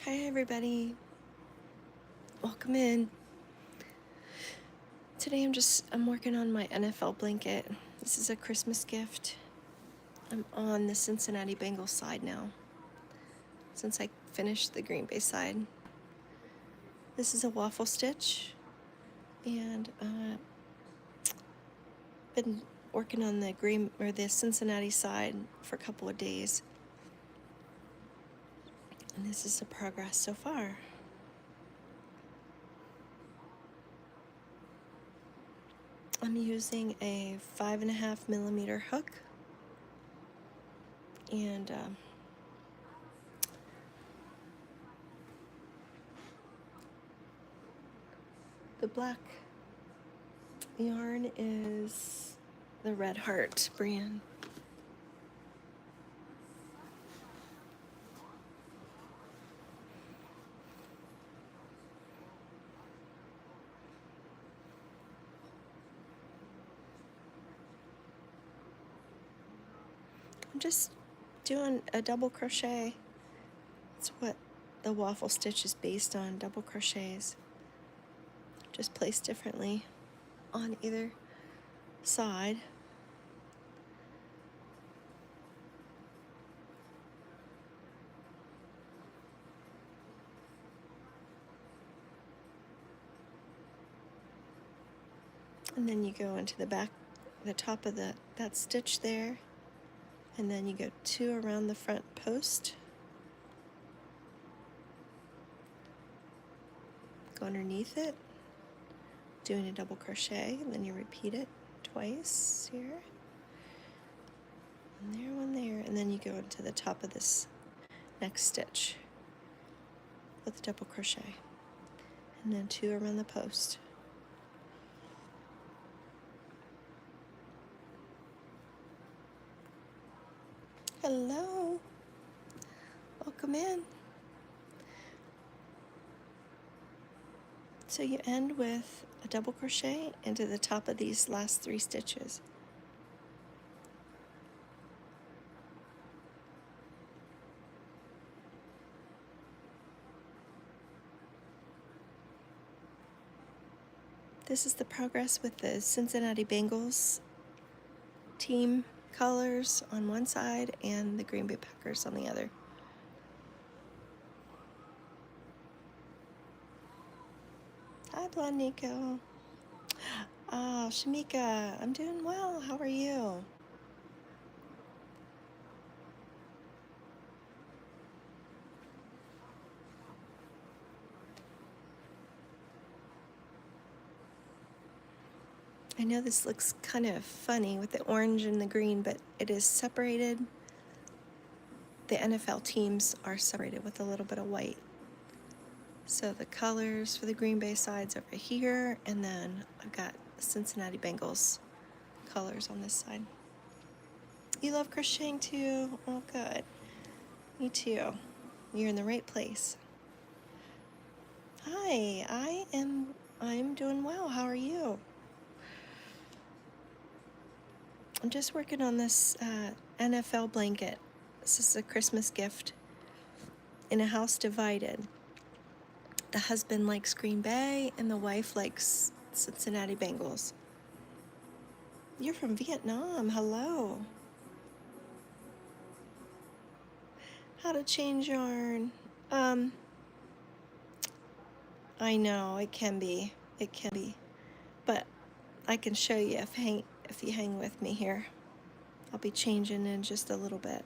Hi everybody, welcome in. Today I'm working on my NFL blanket. This is a Christmas gift. I'm on the Cincinnati Bengals side now, since I finished the Green Bay side. This is a waffle stitch, and been working on the Cincinnati side for a couple of days. And this is the progress so far. I'm using a 5.5mm hook, and the black yarn is the Red Heart brand. I'm just doing a double crochet. That's what the waffle stitch is based on, double crochets. Just placed differently on either side. And then you go into the top of that stitch there, and then you go 2 around the front post. Go underneath it, doing a double crochet, and then you repeat it twice here. One there, and then you go into the top of this next stitch with a double crochet, and then 2 around the post. Hello, welcome in. So you end with a double crochet into the top of these last 3 stitches. This is the progress with the Cincinnati Bengals team colors on one side and the Green Bay Packers on the other. Hi, Blonde Nico. Oh, Shamika, I'm doing well. How are you? I know this looks kind of funny with the orange and the green, but it is separated. The NFL teams are separated with a little bit of white. So the colors for the Green Bay side's over here, and then I've got Cincinnati Bengals colors on this side. You love crocheting too? Oh, good. Me too. You're in the right place. Hi, I'm doing well. How are you? I'm just working on this NFL blanket. This is a Christmas gift. In a house divided, the husband likes Green Bay and the wife likes Cincinnati Bengals. You're from Vietnam. Hello. How to change yarn. I know it can be. But I can show you if you hang with me here. I'll be changing in just a little bit.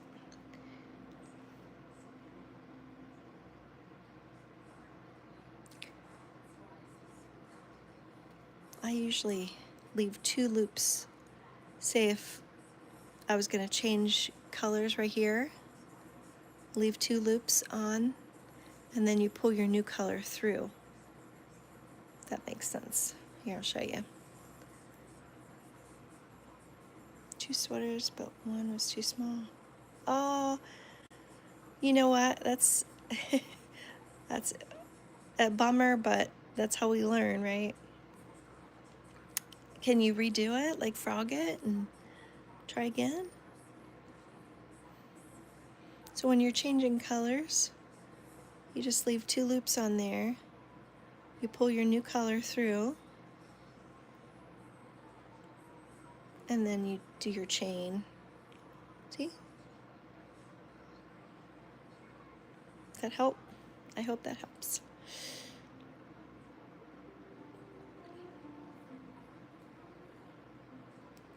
I usually leave 2 loops. Say if I was going to change colors right here, leave 2 loops on, and then you pull your new color through. That makes sense. Here, I'll show you. 2 sweaters, but one was too small. Oh, you know what? That's that's a bummer, but that's how we learn, right? Can you redo it, like frog it and try again? So when you're changing colors, You just leave 2 loops on there. You pull your new color through, and then you do your chain. See? Does that help? I hope that helps.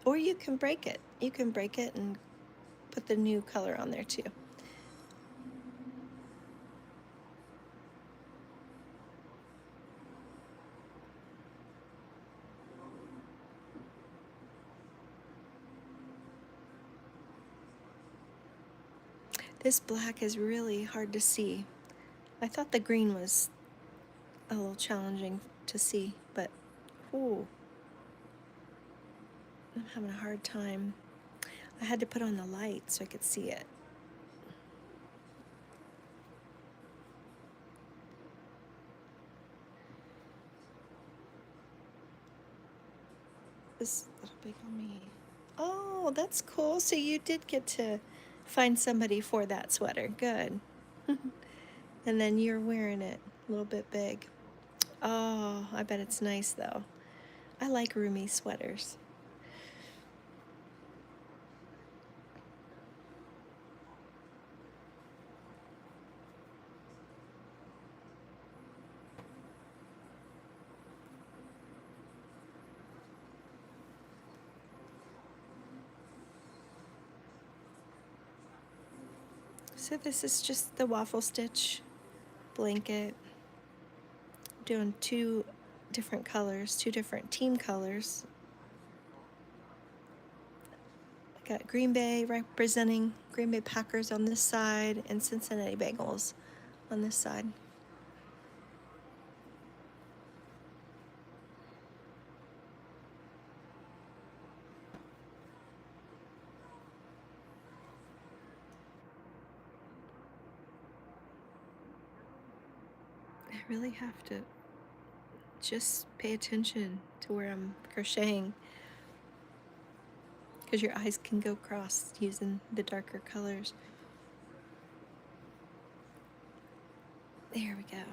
Or you can break it. You can break it and put the new color on there too. This black is really hard to see. I thought the green was a little challenging to see, but ooh, I'm having a hard time. I had to put on the light so I could see it. This little big on me. Oh, that's cool. So you did get to find somebody for that sweater. Good. And then you're wearing it a little bit big. Oh, I bet it's nice though. I like roomy sweaters. So this is just the waffle stitch blanket. Doing 2 different colors, 2 different team colors. I got Green Bay representing Green Bay Packers on this side and Cincinnati Bengals on this side. I really have to just pay attention to where I'm crocheting, because your eyes can go cross using the darker colors. There we go.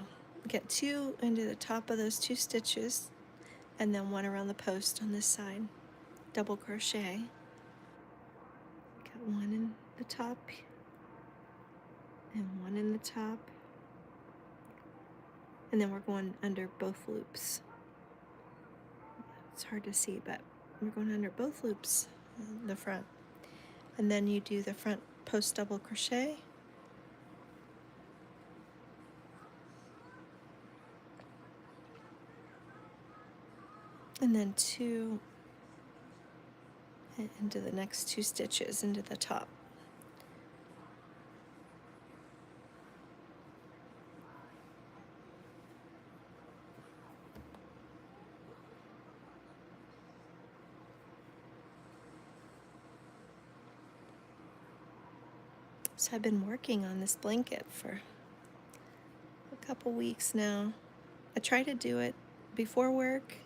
Get 2 into the top of those 2 stitches, and then 1 around the post on this side. Double crochet. Got 1 in the top and 1 in the top, and then we're going under both loops. It's hard to see, but we're going under both loops in the front. And then you do the front post double crochet, and then 2 into the next 2 stitches into the top. So I've been working on this blanket for a couple weeks now. I try to do it before work.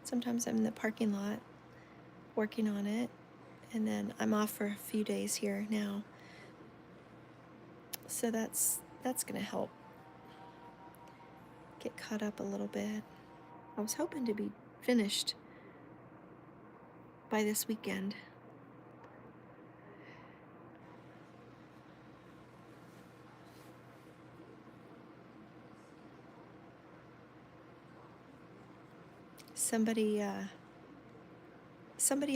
Sometimes I'm in the parking lot working on it, and then I'm off for a few days here now. So that's gonna help get caught up a little bit. I was hoping to be finished by this weekend. Somebody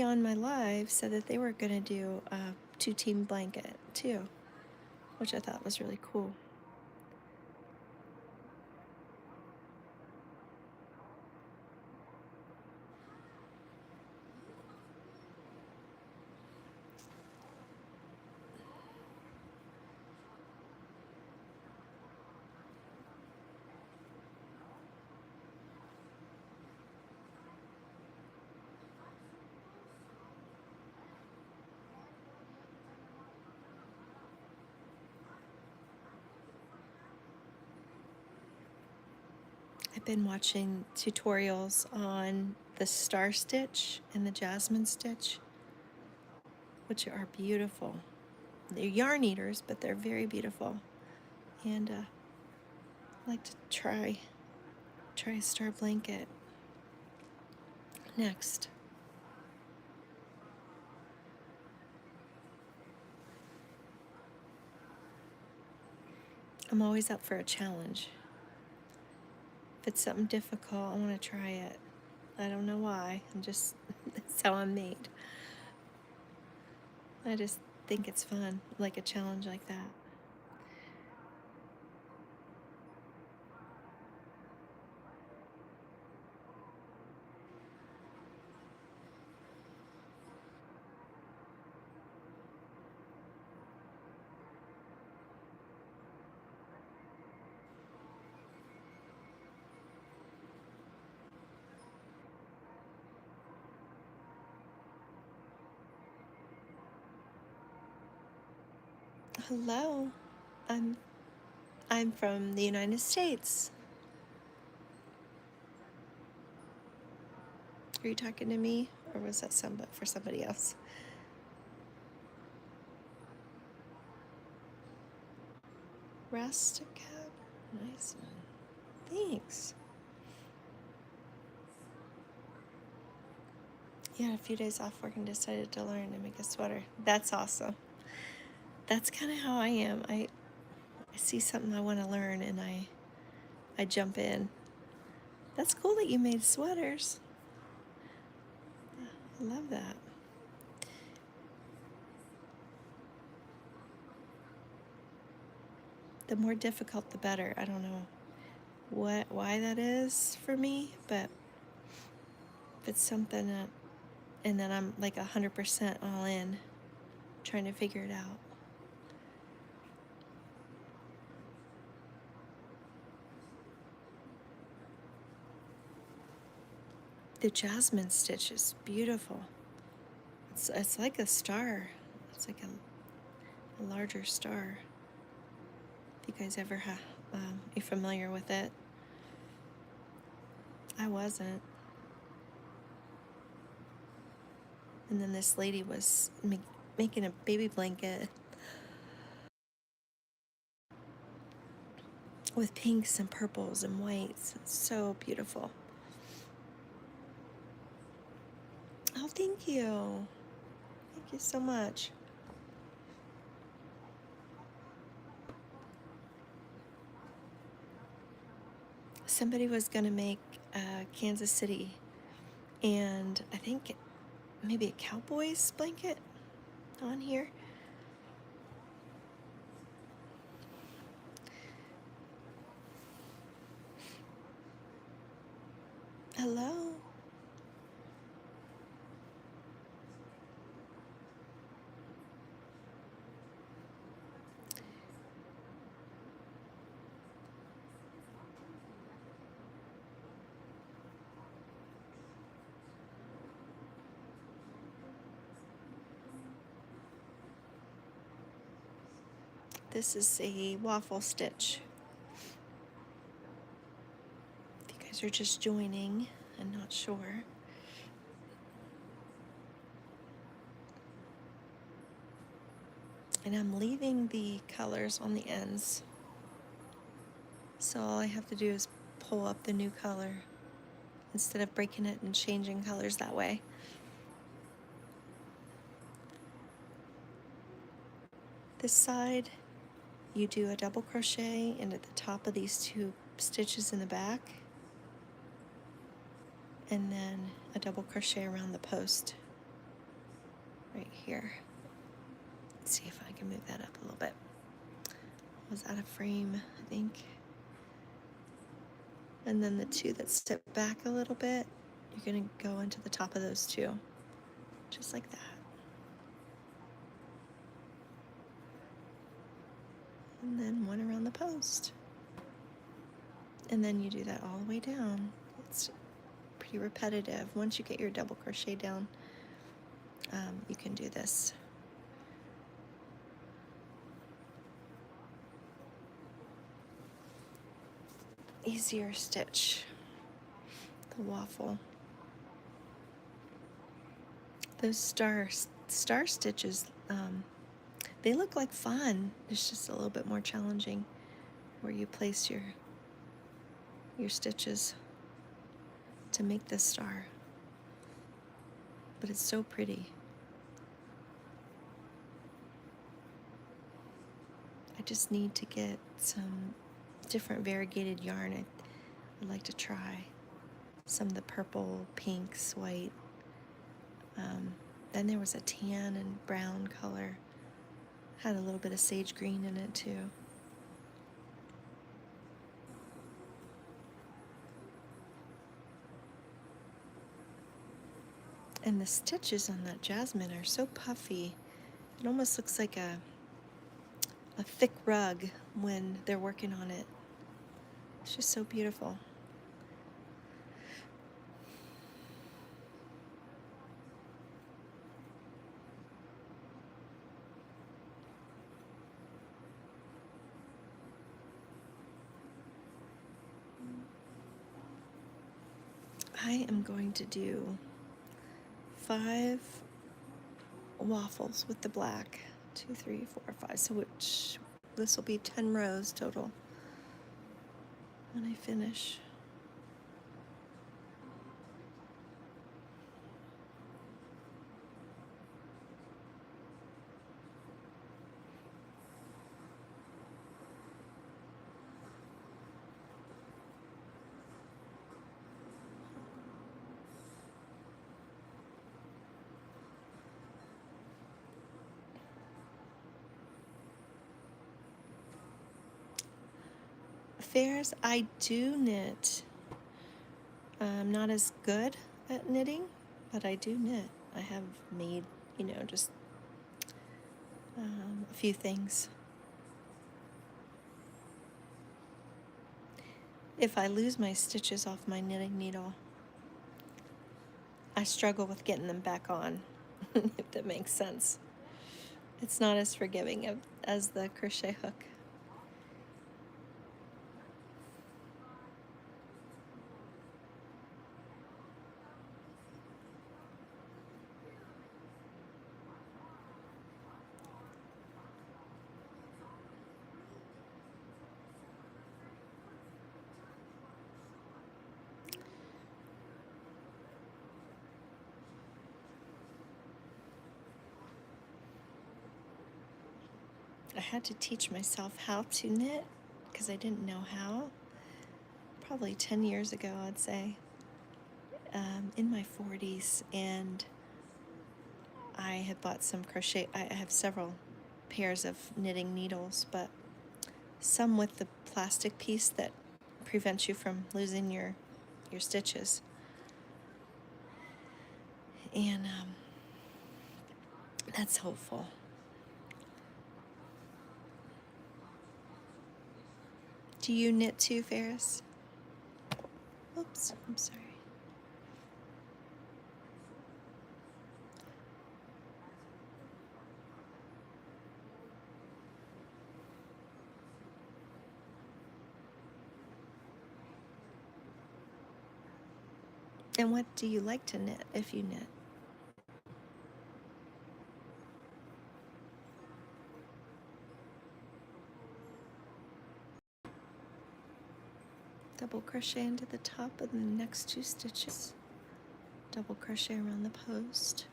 on my live said that they were gonna do a 2-team blanket too, which I thought was really cool. I've been watching tutorials on the star stitch and the jasmine stitch, which are beautiful. They're yarn eaters, but they're very beautiful. And I'd like to try a star blanket next. I'm always up for a challenge. If it's something difficult, I want to try it. I don't know why. That's how I'm made. I just think it's fun, like a challenge like that. Hello. I'm from the United States. Are you talking to me, or was that for somebody else? Rustic. Nice one. Thanks. You had a few days off work and decided to learn to make a sweater. That's awesome. That's kind of how I am. I see something I want to learn and I jump in. That's cool that you made sweaters. I love that. The more difficult, the better. I don't know why that is for me, but if it's something that, and then I'm like 100% all in, trying to figure it out. The jasmine stitch is beautiful. It's like a star. It's like a larger star. If you guys ever be familiar with it. I wasn't. And then this lady was making a baby blanket with pinks and purples and whites. It's so beautiful. Oh, thank you. Thank you so much. Somebody was going to make Kansas City, and I think maybe a Cowboys blanket on here. Hello. This is a waffle stitch. If you guys are just joining and not sure. And I'm leaving the colors on the ends. So all I have to do is pull up the new color instead of breaking it and changing colors that way. This side, you do a double crochet and at the top of these two stitches in the back, and then a double crochet around the post right here. Let's see if I can move that up a little bit. I was out of frame, I think. And then the two that step back a little bit, you're going to go into the top of those two, just like that. And then one around the post. And then you do that all the way down. It's pretty repetitive. Once you get your double crochet down, you can do this. Easier stitch, the waffle. Those star stitches, they look like fun. It's just a little bit more challenging where you place your your stitches to make this star. But it's so pretty. I just need to get some different variegated yarn. I'd like to try some of the purple, pinks, white. Then there was a tan and brown color. Had a little bit of sage green in it too. And the stitches on that jasmine are so puffy. It almost looks like a thick rug when they're working on it. It's just so beautiful. I am going to do 5 waffles with the black. 2, 3, 4, 5. So this will be 10 rows total when I finish. Fairs, I do knit. I'm not as good at knitting, but I do knit. I have made, just a few things. If I lose my stitches off my knitting needle, I struggle with getting them back on, if that makes sense. It's not as forgiving as the crochet hook. I had to teach myself how to knit because I didn't know how. Probably 10 years ago, I'd say, in my 40s, and I had bought some crochet. I have several pairs of knitting needles, but some with the plastic piece that prevents you from losing your stitches. And that's helpful. Do you knit too, Ferris? Oops, I'm sorry. And what do you like to knit if you knit? Double crochet into the top of the next 2 stitches. Double crochet around the post.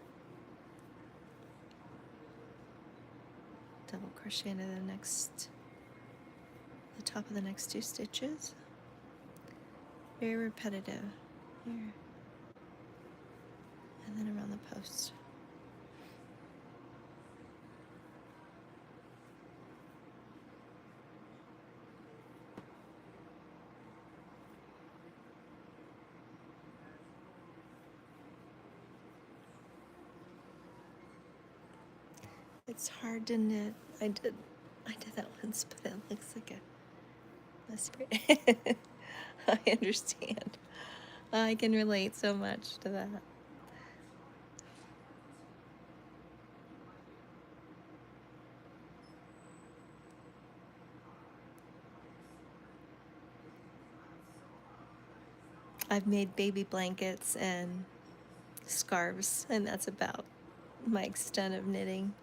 Double crochet into the top of the next 2 stitches. Very repetitive here. And then around the post. It's hard to knit. I did that once, but it looks like a mess. I understand. I can relate so much to that. I've made baby blankets and scarves, and that's about my extent of knitting.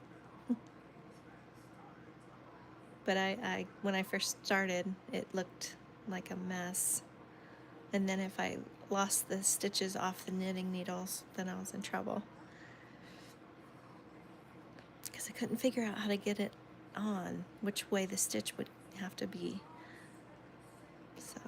But when I first started, it looked like a mess. And then if I lost the stitches off the knitting needles, then I was in trouble. Because I couldn't figure out how to get it on, which way the stitch would have to be. So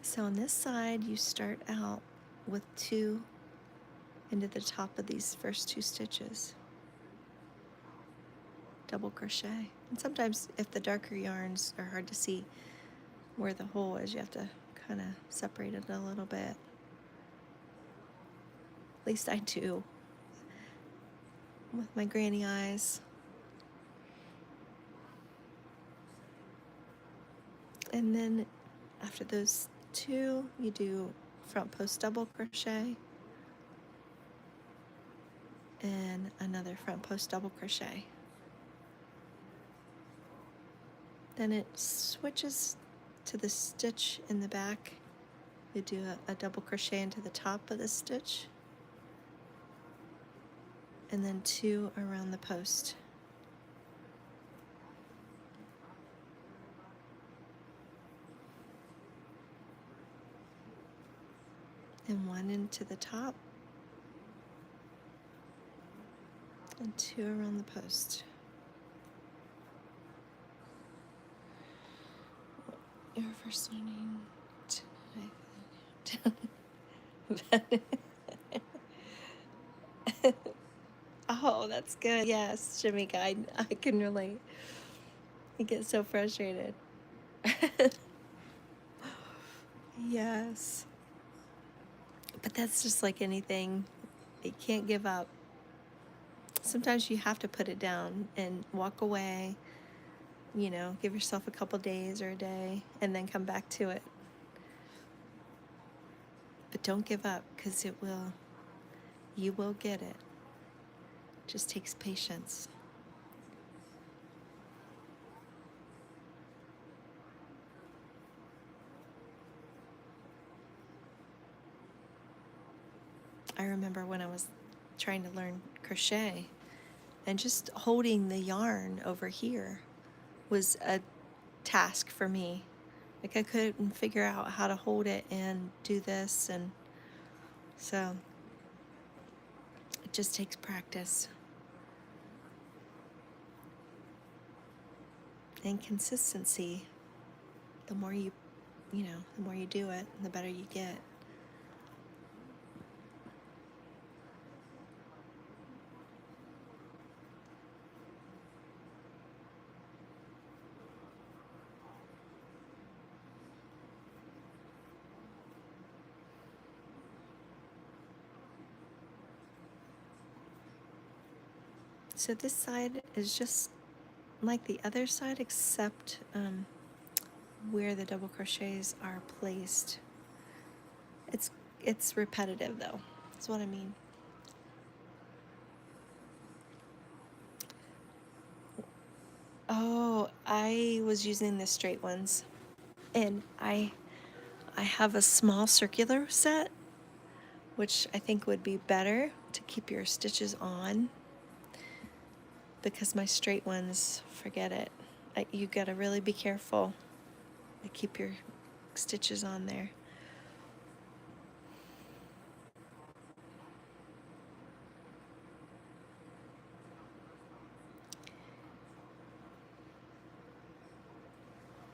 So on this side, you start out with 2 into the top of these first 2 stitches. Double crochet. And sometimes if the darker yarns are hard to see where the hole is, you have to kind of separate it a little bit. At least I do with my granny eyes. And then after those 2, you do front post double crochet and another front post double crochet. Then it switches to the stitch in the back. You do a double crochet into the top of the stitch and then 2 around the post. And 1 into the top and 2 around the post. Your first learning tonight. Oh, that's good. Yes, Shamika, I can relate. I get so frustrated. Yes. But that's just like anything. You can't give up. Sometimes you have to put it down and walk away, give yourself a couple days or a day and then come back to it. But don't give up, because you will get it. It just takes patience. I remember when I was trying to learn crochet, and just holding the yarn over here was a task for me. Like, I couldn't figure out how to hold it and do this, and so it just takes practice and consistency. The more the more you do it, the better you get. So this side is just like the other side, except where the double crochets are placed. It's repetitive though. That's what I mean. Oh, I was using the straight ones, and I have a small circular set, which I think would be better to keep your stitches on, because my straight ones, forget it. You gotta really be careful to keep your stitches on there.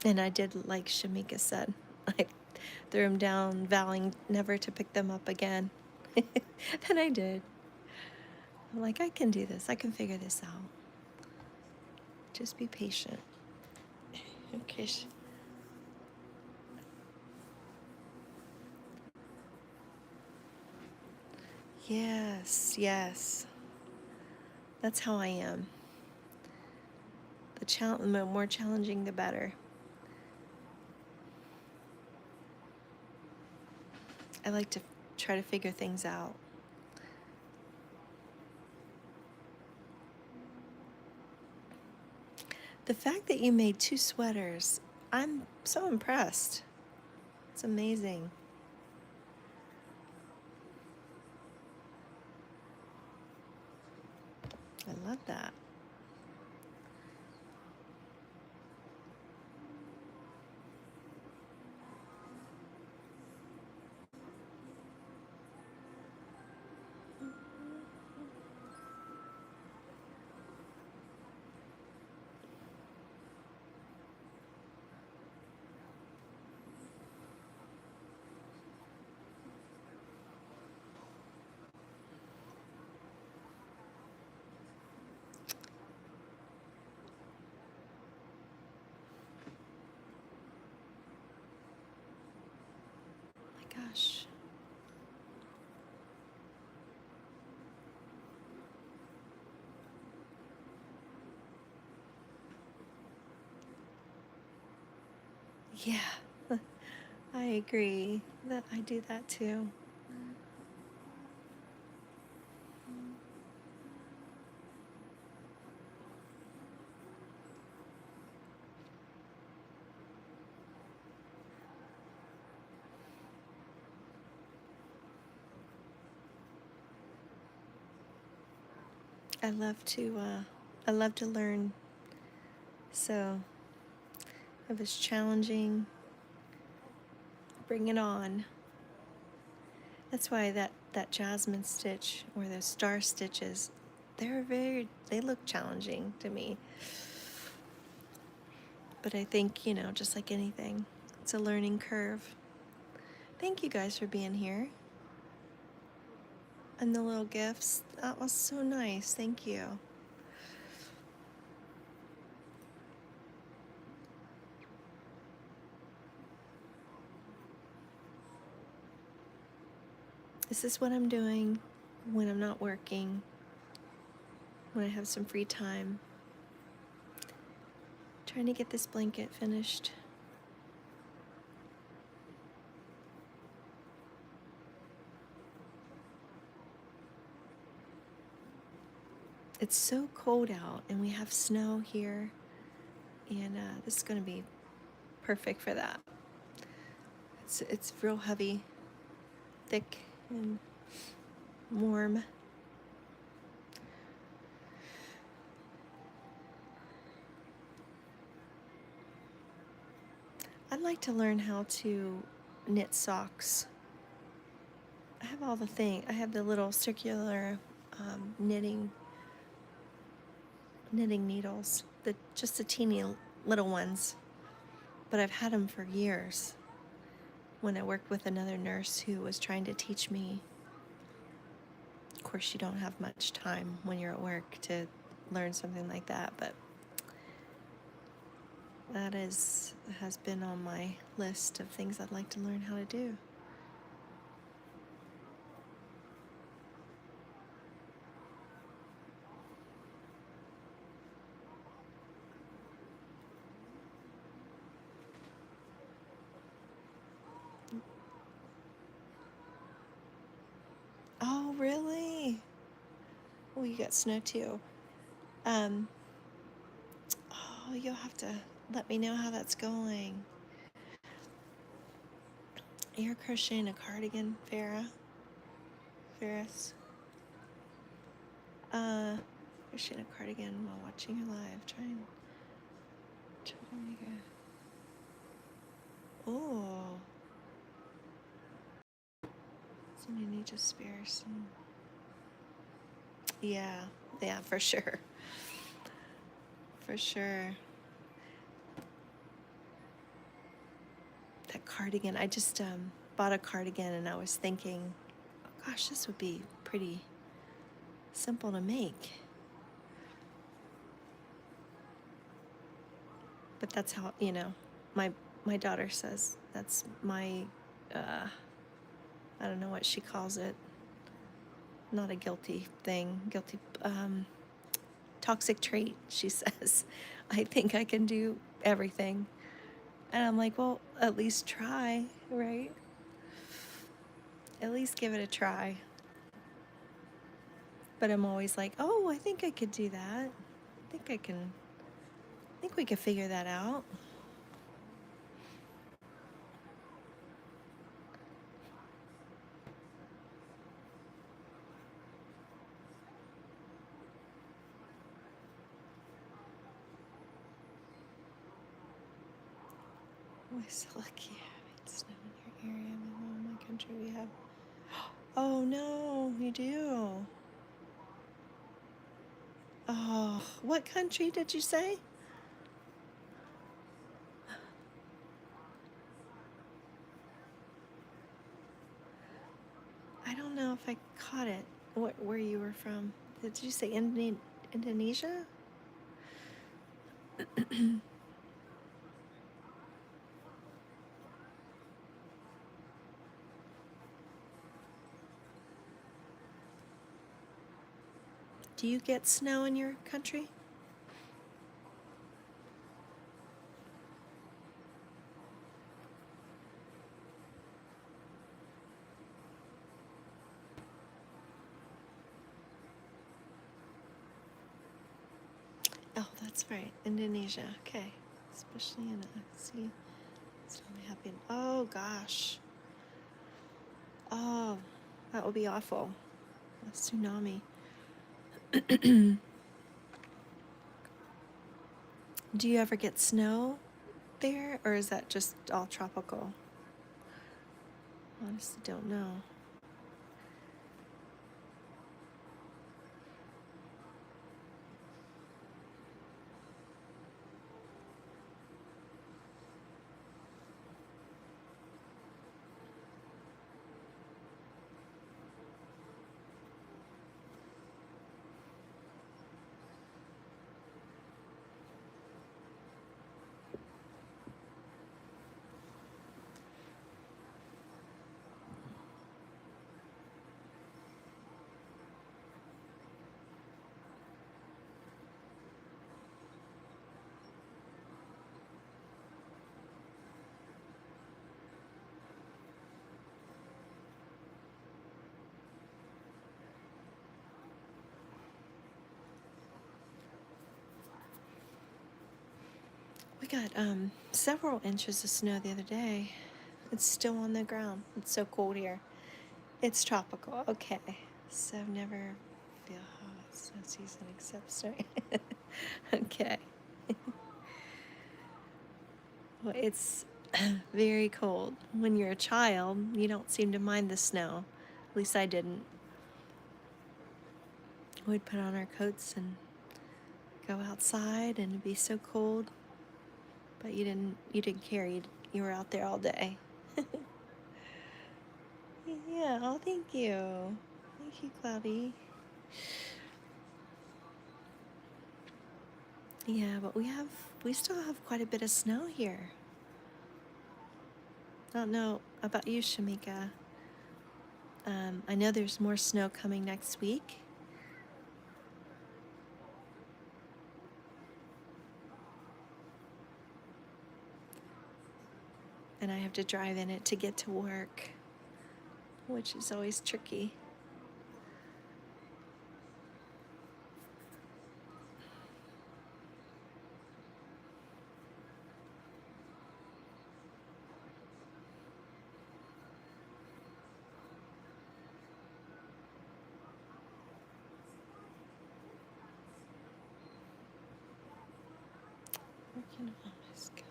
And I did like Shamika said. I threw them down, vowing never to pick them up again. And I did. I'm like, I can do this. I can figure this out. Just be patient. Okay. Yes, yes. That's how I am. The more challenging, the better. I like to try to figure things out. The fact that you made 2 sweaters, I'm so impressed. It's amazing. I love that. My gosh. Yeah, I agree that I do that too. I love to learn. So if it's challenging, bring it on. That's why that jasmine stitch or those star stitches, they look challenging to me. But I think, just like anything, it's a learning curve. Thank you guys for being here. And the little gifts, that was so nice. Thank you. This is what I'm doing when I'm not working, when I have some free time. Trying to get this blanket finished. It's so cold out and we have snow here, and this is going to be perfect for that. It's real heavy, thick, and warm. I'd like to learn how to knit socks. I have all the thing. I have the little circular knitting needles, just the teeny little ones. But I've had them for years. When I worked with another nurse who was trying to teach me. Of course, you don't have much time when you're at work to learn something like that, but that has been on my list of things I'd like to learn how to do. Oh, really? Oh, you got snow too. Oh, you'll have to let me know how that's going. You're crocheting a cardigan, Ferris. Crocheting a cardigan while watching you live. Trying to make a. Oh. Somebody needs to spare some. Yeah, for sure. For sure. That cardigan, I just bought a cardigan and I was thinking, oh gosh, this would be pretty simple to make. But that's how, my daughter says that's my, I don't know what she calls it. Not a guilty thing, toxic trait, she says. I think I can do everything. And I'm like, well, at least try, right? At least give it a try. But I'm always like, oh, I think I could do that. I think we could figure that out. We're so lucky having snow in your area. In my country we have. Oh no, you do. Oh, what country did you say? I don't know if I caught it. Where you were from? Did you say Indonesia? Do you get snow in your country? Oh, that's right, Indonesia. Okay, especially in see, it's only happening. Oh gosh. Oh, that would be awful. A tsunami. Do you ever get snow there, or is that just all tropical? Honestly, don't know. We got several inches of snow the other day. It's still on the ground. It's so cold here. It's tropical. Okay. So I've never feel how it's snow season except snow. Okay. Well, it's very cold. When you're a child, you don't seem to mind the snow. At least I didn't. We'd put on our coats and go outside and it'd be so cold. But you didn't care. You were out there all day. Yeah, oh thank you. Thank you, Cloudy. Yeah, but we still have quite a bit of snow here. I don't know about you, Shamika. I know there's more snow coming next week. And I have to drive in it to get to work, which is always tricky. Working on my skills.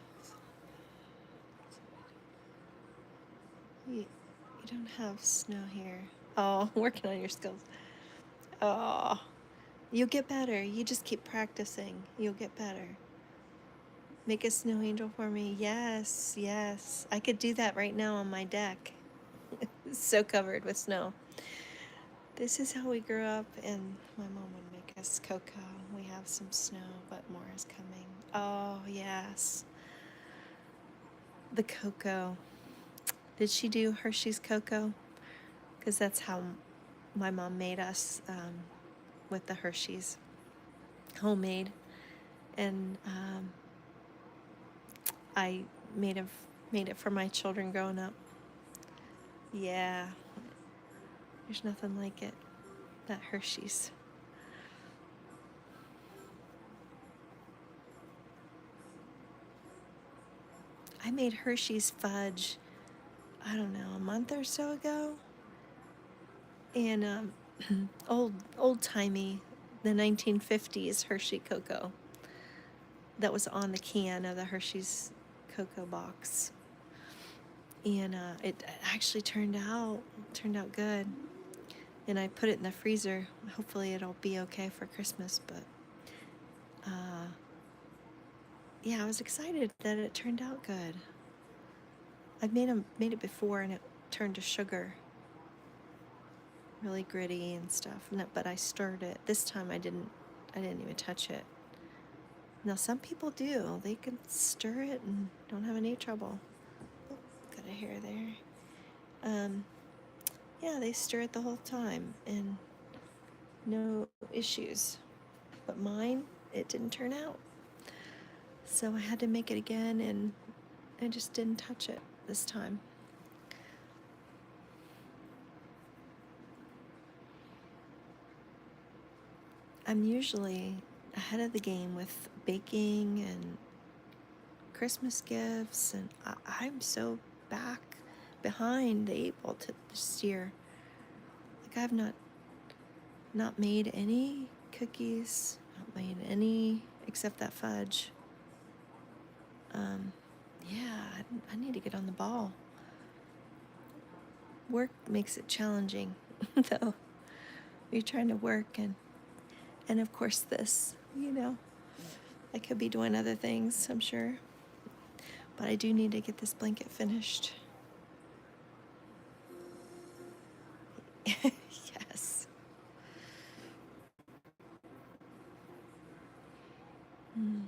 You don't have snow here. Oh, working on your skills. Oh, you'll get better. You just keep practicing. You'll get better. Make a snow angel for me. Yes, yes. I could do that right now on my deck. It's so covered with snow. This is how we grew up, and my mom would make us cocoa. We have some snow, but more is coming. Oh, yes. The cocoa. Did she do Hershey's cocoa? Because that's how my mom made us with the Hershey's. Homemade. And I made it for my children growing up. Yeah. There's nothing like it. That Hershey's. I made Hershey's fudge, I don't know, a month or so ago. And old-timey, the 1950s Hershey cocoa that was on the can of the Hershey's cocoa box. And it actually turned out good. And I put it in the freezer. Hopefully it'll be okay for Christmas, but yeah, I was excited that it turned out good. I've made it before and it turned to sugar, really gritty and stuff. But I stirred it. This time I didn't even touch it. Now some people do. They can stir it and don't have any trouble. Oh, got a hair there. Yeah, they stir it the whole time and no issues. But mine, it didn't turn out. So I had to make it again, and I just didn't touch it this time. I'm usually ahead of the game with baking and Christmas gifts, and I'm so behind the 8 ball this year. Like I've not made any cookies, not made any except that fudge. Yeah, I need to get on the ball. Work makes it challenging, though. You're trying to work and of course this, I could be doing other things, I'm sure. But I do need to get this blanket finished. Yes. Mm.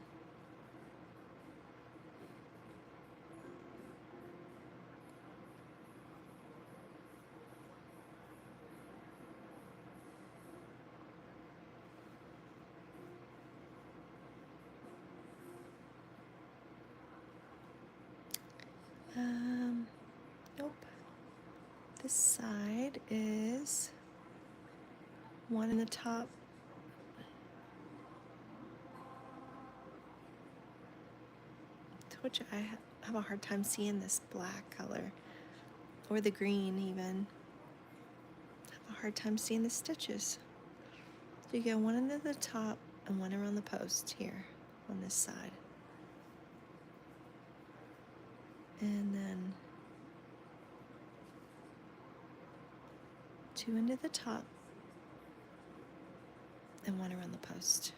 Nope. This side is one in the top. Which I have a hard time seeing this black color, or the green even. I have a hard time seeing the stitches. So you get one into the top and one around the post here on this side. And then 2 into the top and 1 around the post.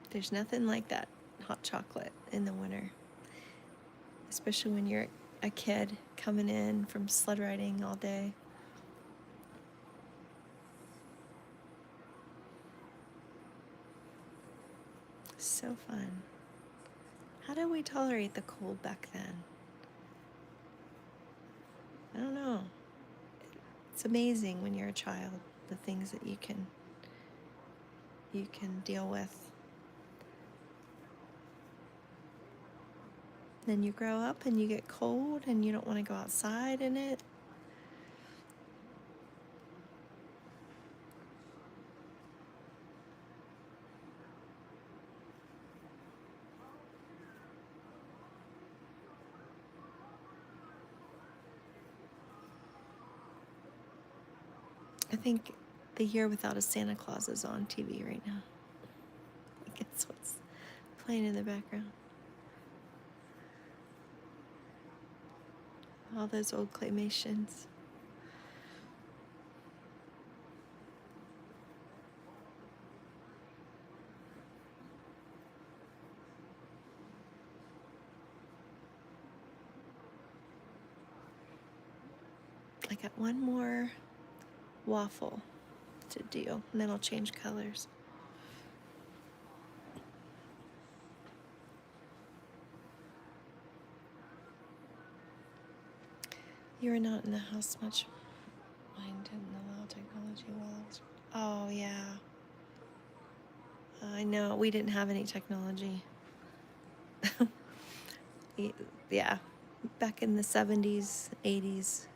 There's nothing like that hot chocolate in the winter, especially when you're a kid coming in from sled riding all day. So fun. How did we tolerate the cold back then? I don't know. It's amazing when you're a child, the things that you can deal with. Then you grow up and you get cold and you don't want to go outside in it. I think The Year Without a Santa Claus is on TV right now. I think it's what's playing in the background. All those old claymations. I got one more waffle to do, and then I'll change colors. You were not in the house much. Mine didn't allow technology well. Oh, yeah. I know, we didn't have any technology. Yeah, back in the 70s, 80s,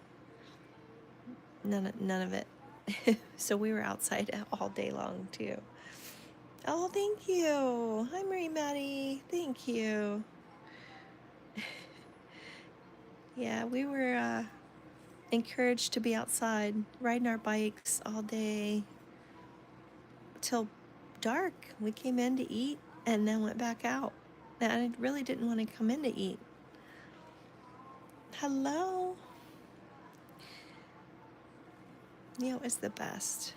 none of it. So we were outside all day long too. Oh, thank you. Hi, Marie Maddie. Thank you. Yeah, we were encouraged to be outside, riding our bikes all day till dark. We came in to eat and then went back out. And I really didn't want to come in to eat. Hello. Yeah, it was the best.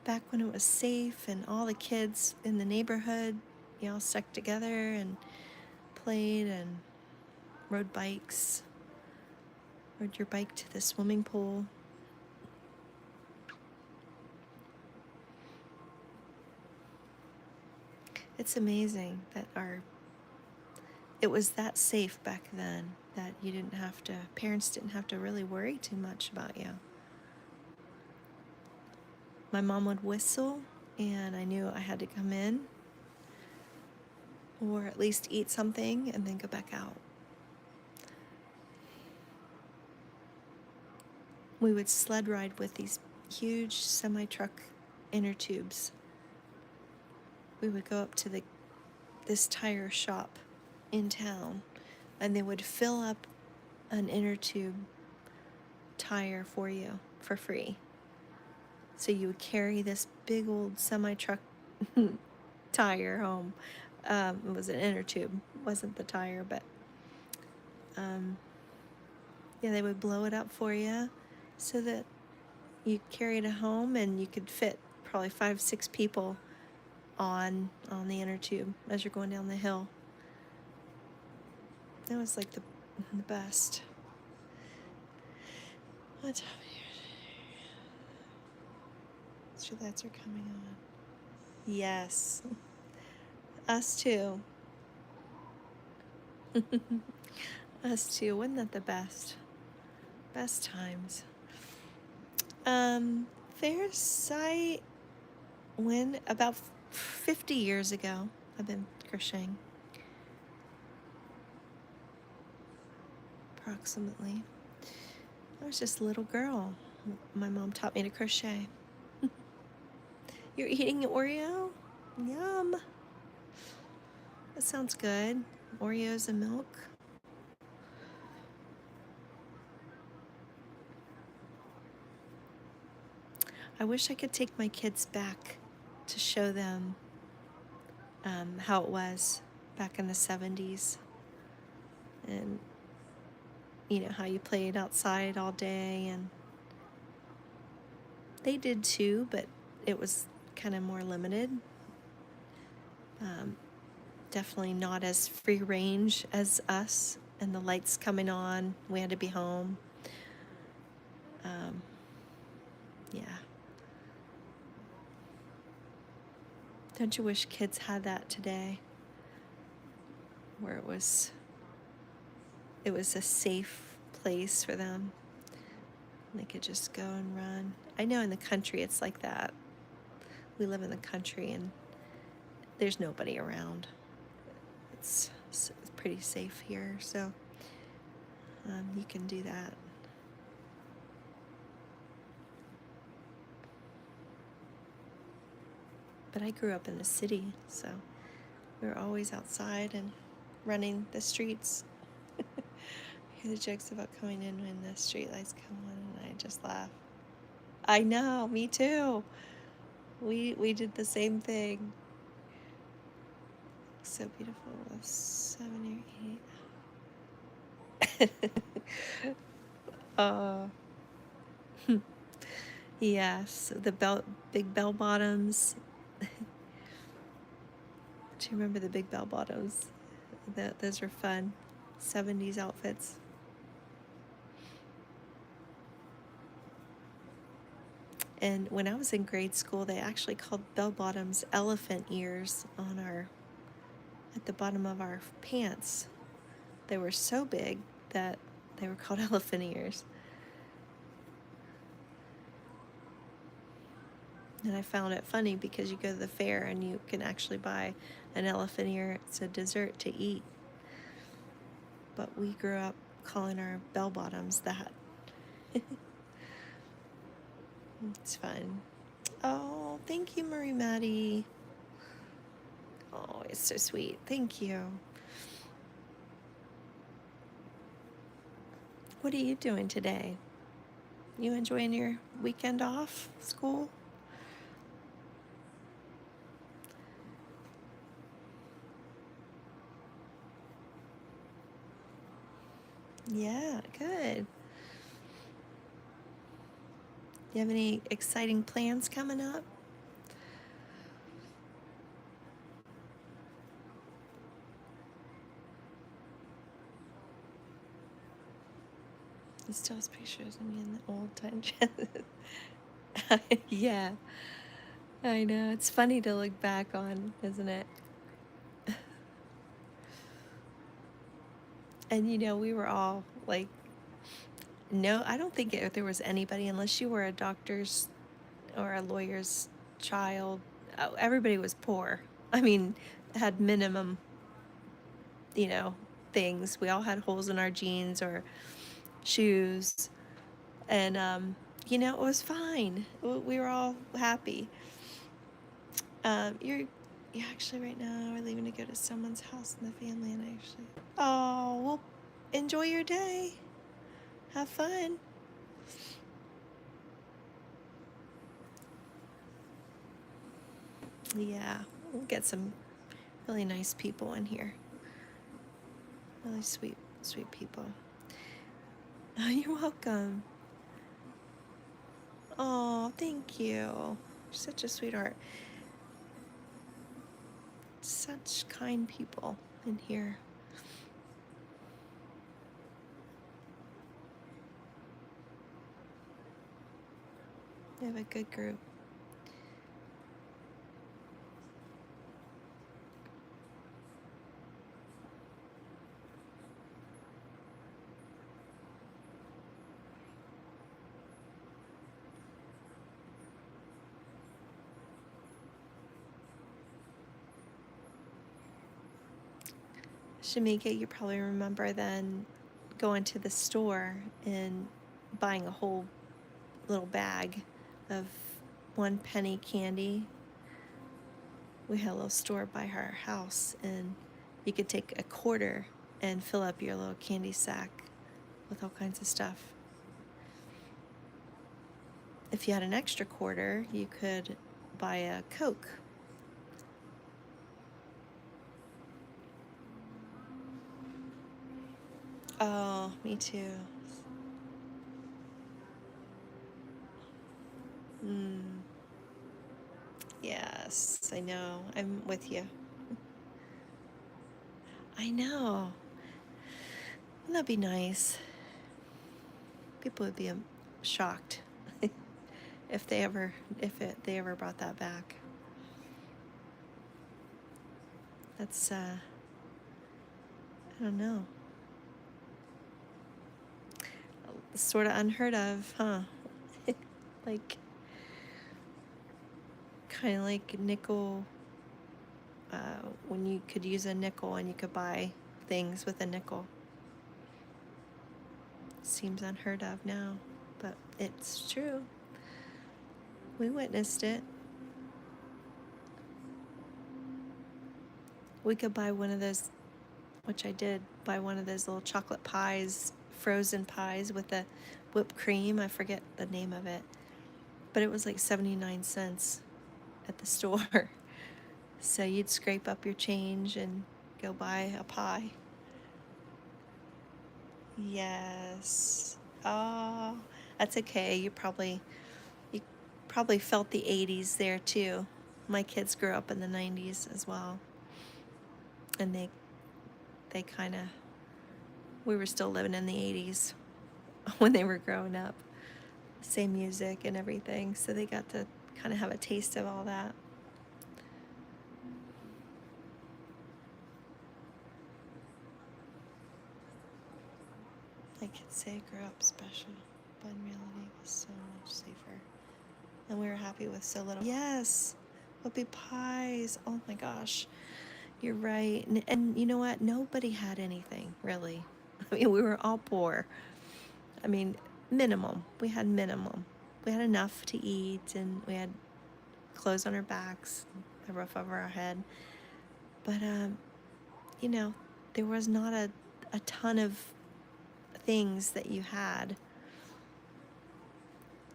Back when it was safe and all the kids in the neighborhood, you all stuck together and played and rode bikes. Rode your bike to the swimming pool. It's amazing that it was that safe back then that parents didn't have to really worry too much about you. My mom would whistle and I knew I had to come in or at least eat something and then go back out. We would sled ride with these huge semi-truck inner tubes. We would go up to this tire shop in town and they would fill up an inner tube tire for you for free. So you would carry this big old semi-truck tire home. It was an inner tube, it wasn't the tire, but yeah, they would blow it up for you so that you carry it home and you could fit probably 5-6 people on the inner tube as you're going down the hill. That was like the best. What time is it? Streetlights are coming on. Yes. Us too. Us too. Wasn't that the best? Best times. Fairs, I went about 50 years ago. I've been crocheting. Approximately. I was just a little girl. My mom taught me to crochet. You're eating Oreo? Yum. That sounds good. Oreos and milk. I wish I could take my kids back to show them how it was back in the 70s. And, you know, how you played outside all day. And they did too, but it was kind of more limited. Definitely not as free range as us, and the lights coming on, we had to be home. Yeah. Don't you wish kids had that today? Where it was a safe place for them. They could just go and run. I know in the country it's like that. We live in the country and there's nobody around. It's pretty safe here, so you can do that. But I grew up in the city, so we were always outside and running the streets. I hear the jokes about coming in when the street lights come on, and I just laugh. I know, me too. We did the same thing. So beautiful. 7 or 8. Yes, the big bell bottoms. Do you remember the big bell bottoms? Those were fun. 70s outfits. And when I was in grade school, they actually called bell bottoms elephant ears at the bottom of our pants. They were so big that they were called elephant ears. And I found it funny because you go to the fair and you can actually buy an elephant ear. It's a dessert to eat. But we grew up calling our bell bottoms that. It's fun. Oh, thank you, Marie Maddie. Oh, it's so sweet. Thank you. What are you doing today? You enjoying your weekend off school? Yeah, good. You have any exciting plans coming up? He still has pictures of me in the old time. Yeah, I know. It's funny to look back on, isn't it? And we were all like, no, I don't think there was anybody, unless you were a doctor's or a lawyer's child. Oh, everybody was poor. I mean, had minimum, you know, things. We all had holes in our jeans or shoes. And, it was fine. We were all happy. You actually right now we're leaving to go to someone's house in the family, and actually, oh, well, enjoy your day. Have fun. Yeah, we'll get some really nice people in here. Really sweet, sweet people. Oh, you're welcome. Oh, thank you. You're such a sweetheart. Such kind people in here. We have a good group. Shamika, you probably remember then going to the store and buying a whole little bag of 1 penny candy. We had a little store by our house, and you could take a quarter and fill up your little candy sack with all kinds of stuff. If you had an extra quarter, you could buy a Coke. Oh, me too. Yes, I know. I'm with you. I know. Wouldn't that be nice? People would be shocked if they ever brought that back. That's I don't know. Sort of unheard of, huh? Like kind of like nickel. When you could use a nickel and you could buy things with a nickel. Seems unheard of now, but it's true. We witnessed it. We could buy one of those, which I did, buy one of those little chocolate pies, frozen pies with the whipped cream. I forget the name of it, but it was like 79 cents at the store. So you'd scrape up your change and go buy a pie. Yes. Oh, that's okay. You probably felt the 80s there too. My kids grew up in the 90s as well. And they kind of, we were still living in the 80s when they were growing up. Same music and everything. So they got to kind of have a taste of all that. I could say I grew up special, but in reality it was so much safer. and we were happy with so little. Yes, whoopie pies. Oh my gosh, you're right. And you know what? Nobody had anything, really. I mean, we were all poor. I mean, minimum. We had minimum. We had enough to eat, and we had clothes on our backs, a roof over our head. But, you know, there was not a ton of things that you had.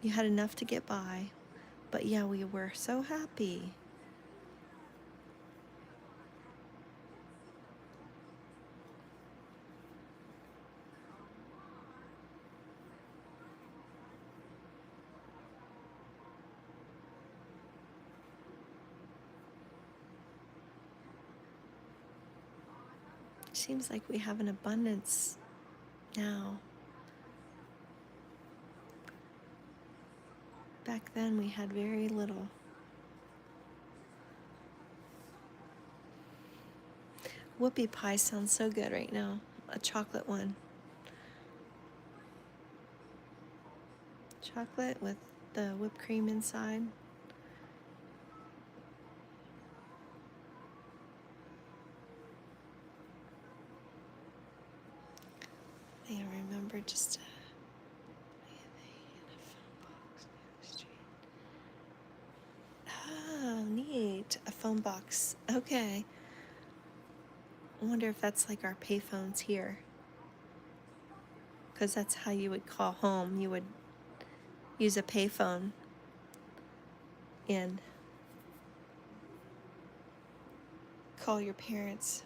You had enough to get by. But yeah, we were so happy. Seems like we have an abundance now. Back then we had very little. Whoopie pie sounds so good right now. A chocolate one. Chocolate with the whipped cream inside. I remember just oh, neat. A phone box. Okay. I wonder if that's like our payphones here. Because that's how you would call home. You would use a payphone and call your parents.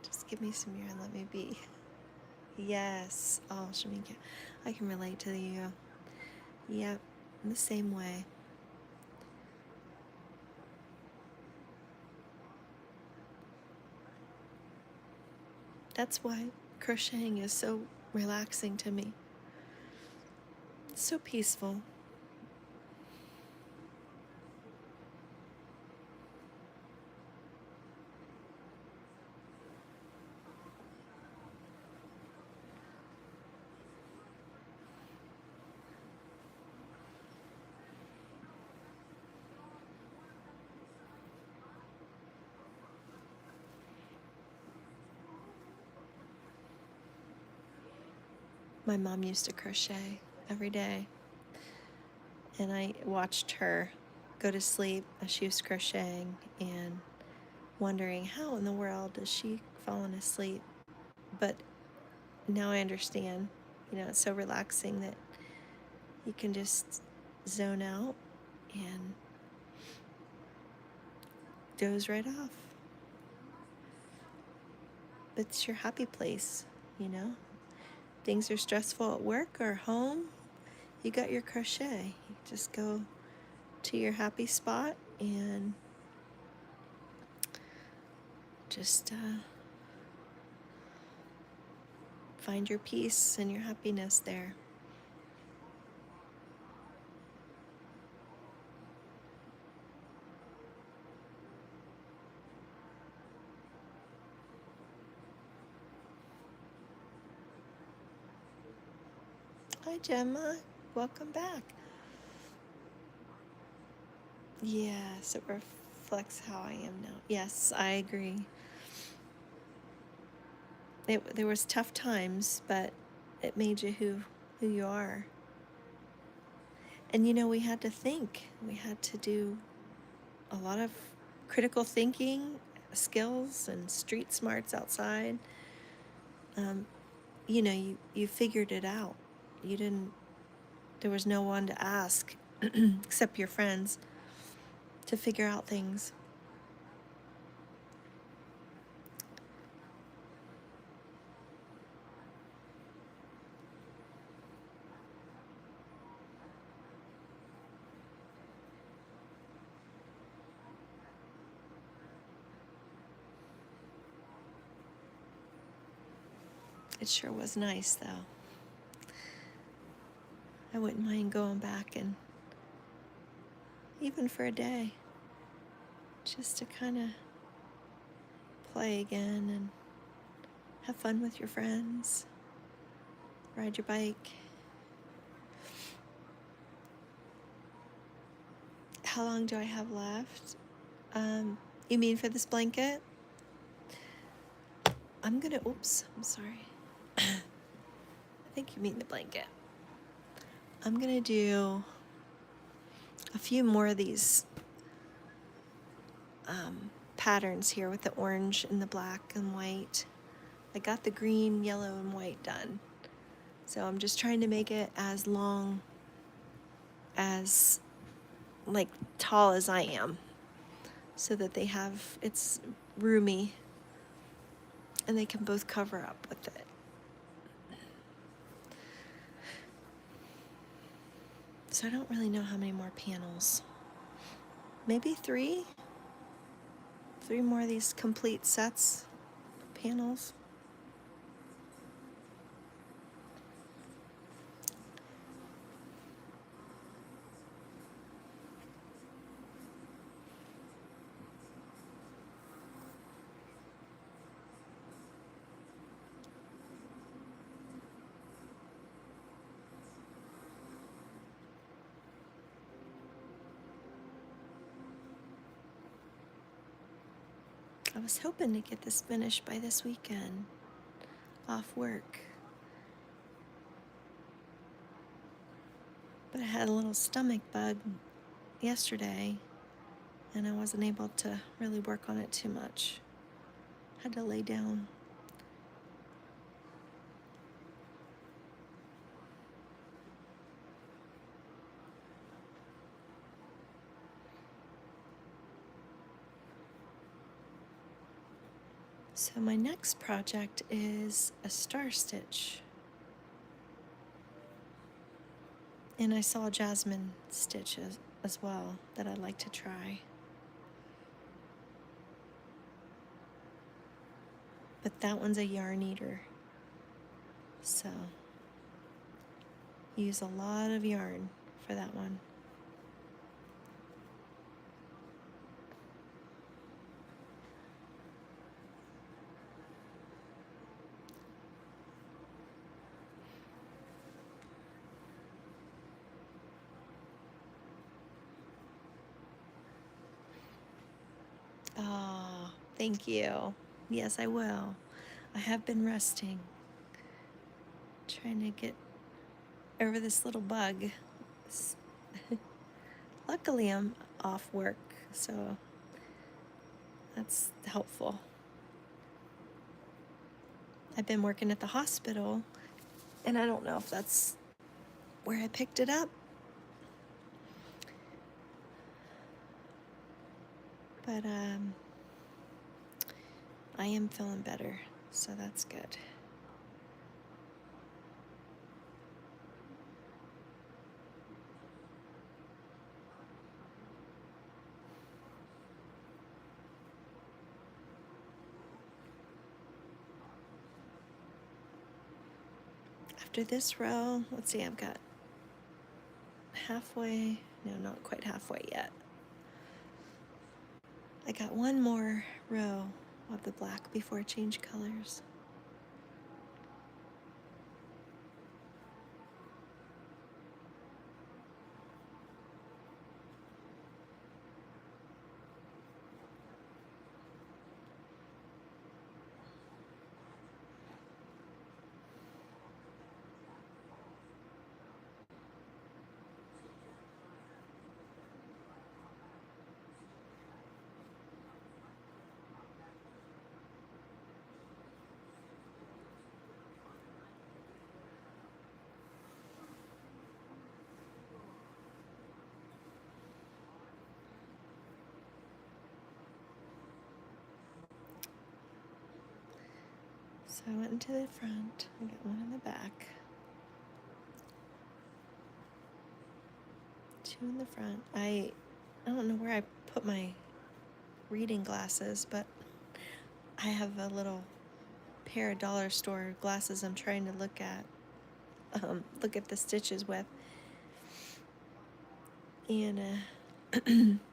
Just give me some air and let me be. Yes. Oh, Shamika, I can relate to you. Yep, in the same way. That's why crocheting is so relaxing to me. It's so peaceful. My mom used to crochet every day, and I watched her go to sleep as she was crocheting and wondering how in the world is she falling asleep. But now I understand, it's so relaxing that you can just zone out and doze right off. It's your happy place, Things are stressful at work or home, you got your crochet. You just go to your happy spot and just find your peace and your happiness there. Hi, Gemma. Welcome back. Yes, it reflects how I am now. Yes, I agree. There was tough times, but it made you who you are. And we had to think. We had to do a lot of critical thinking skills and street smarts outside. You figured it out. There was no one to ask except your friends to figure out things. It sure was nice, though. I wouldn't mind going back, and even for a day, just to kind of play again and have fun with your friends, ride your bike. How long do I have left? You mean for this blanket? I'm gonna, oops, I'm sorry. I think you mean the blanket. I'm gonna do a few more of these patterns here with the orange and the black and white. I got the green, yellow, and white done. So I'm just trying to make it as long as, like, tall as I am, so that they have, it's roomy and they can both cover up with it. So I don't really know how many more panels. Maybe three more of these complete sets panels. I was hoping to get this finished by this weekend, off work. But I had a little stomach bug yesterday, and I wasn't able to really work on it too much. Had to lay down. So my next project is a star stitch. And I saw a jasmine stitch as well that I'd like to try. But that one's a yarn eater. So use a lot of yarn for that one. Oh, thank you. Yes, I will. I have been resting, trying to get over this little bug. Luckily, I'm off work, so that's helpful. I've been working at the hospital, and I don't know if that's where I picked it up, but I am feeling better, so that's good. After this row, let's see, I've got halfway, no, not quite halfway yet. I got one more row of the black before I change colors. So I went into the front, I got one in the back, two in the front. I don't know where I put my reading glasses, but I have a little pair of dollar store glasses I'm trying to look at the stitches with, and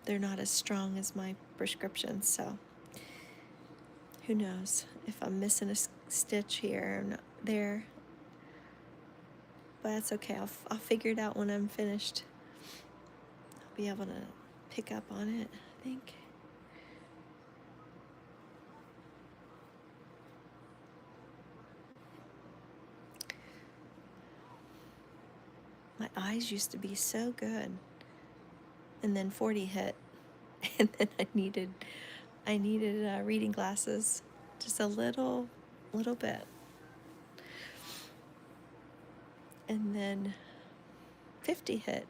they're not as strong as my prescription, so who knows if I'm missing a stitch here or not there. But that's okay. I'll figure it out when I'm finished. I'll be able to pick up on it, I think. My eyes used to be so good. And then 40 hit. And then I needed reading glasses. Just a little bit. And then 50 hit.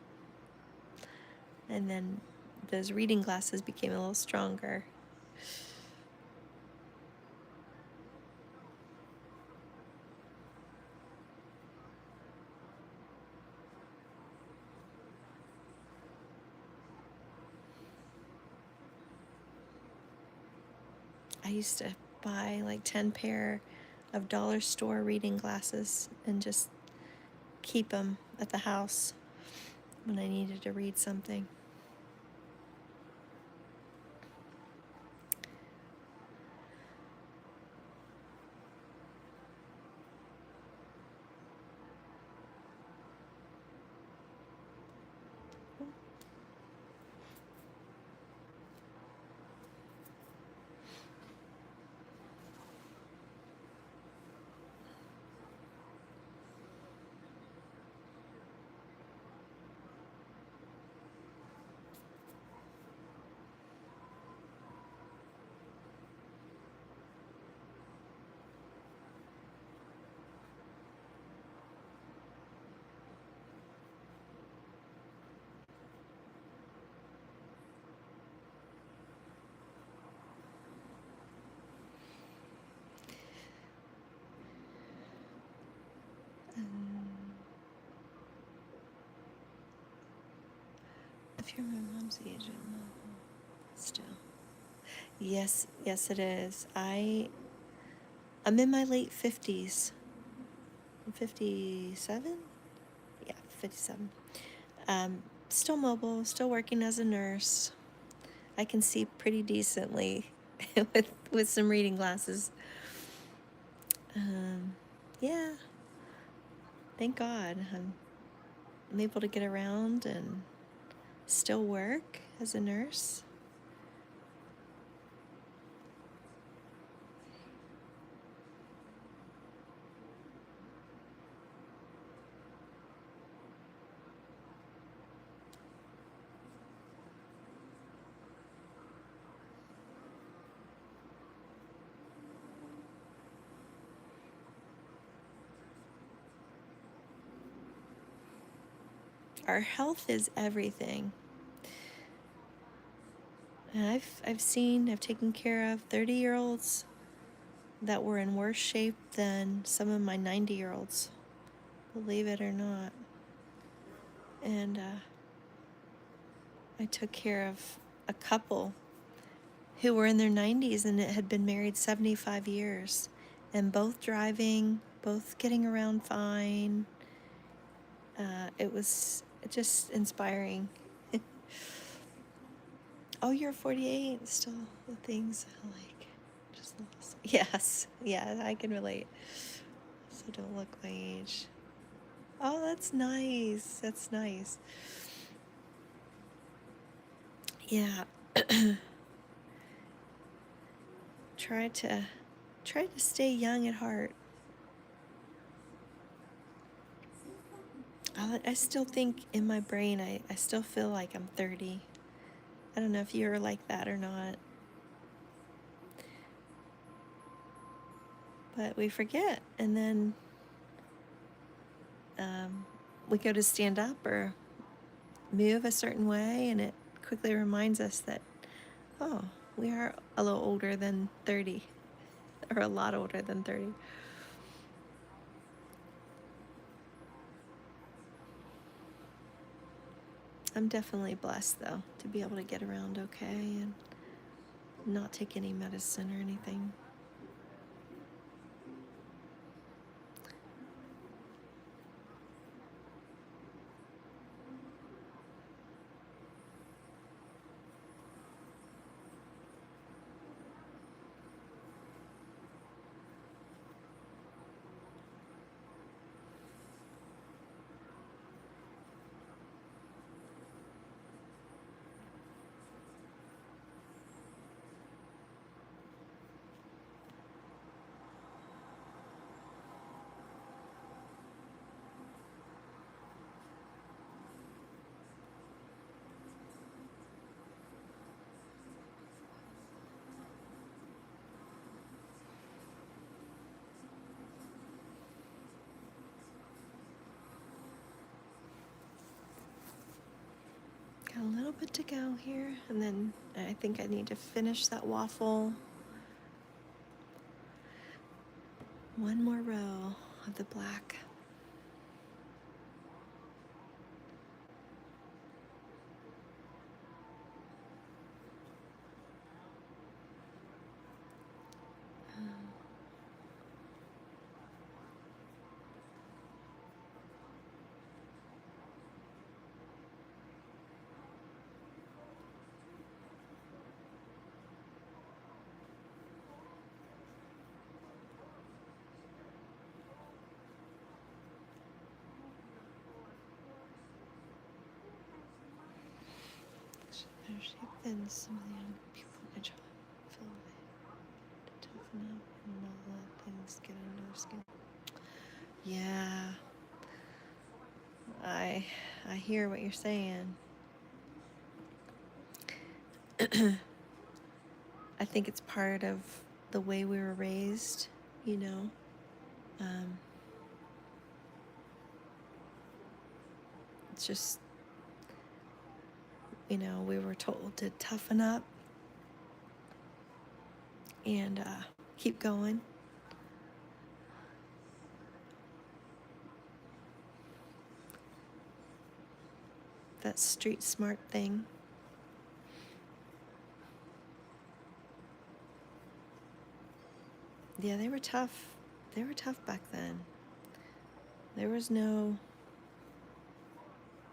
And then those reading glasses became a little stronger. I used to buy like 10 pair of dollar store reading glasses and just keep them at the house when I needed to read something. If you're my mom's age, still. Yes, it is. I'm in my late 50s. I'm 57? Yeah, 57. Still mobile, still working as a nurse. I can see pretty decently with some reading glasses. Yeah, thank God. I'm able to get around and still work as a nurse. Our health is everything. And I've taken care of 30-year-olds that were in worse shape than some of my 90-year-olds, believe it or not. And I took care of a couple who were in their 90s and had been married 75 years, and both driving, both getting around fine. It was just inspiring. Oh, you're 48, still the things I like. Just yes, yeah, I can relate. So don't look my age. Oh, that's nice. That's nice. Yeah. Try to stay young at heart. I still think in my brain, I still feel like I'm 30. I don't know if you're like that or not. But we forget, and then we go to stand up or move a certain way, and it quickly reminds us that, oh, we are a little older than 30, or a lot older than 30. I'm definitely blessed, though, to be able to get around okay and not take any medicine or anything. little bit to go here, and then I think I need to finish that waffle. One more row of the black. Better shape than some of the young people. I try to feel it to toughen up and not let things get under their skin. Yeah, I hear what you're saying. I think it's part of the way we were raised, you know. It's just, you know, we were told to toughen up and keep going. That street smart thing. Yeah, they were tough. They were tough back then. There was no,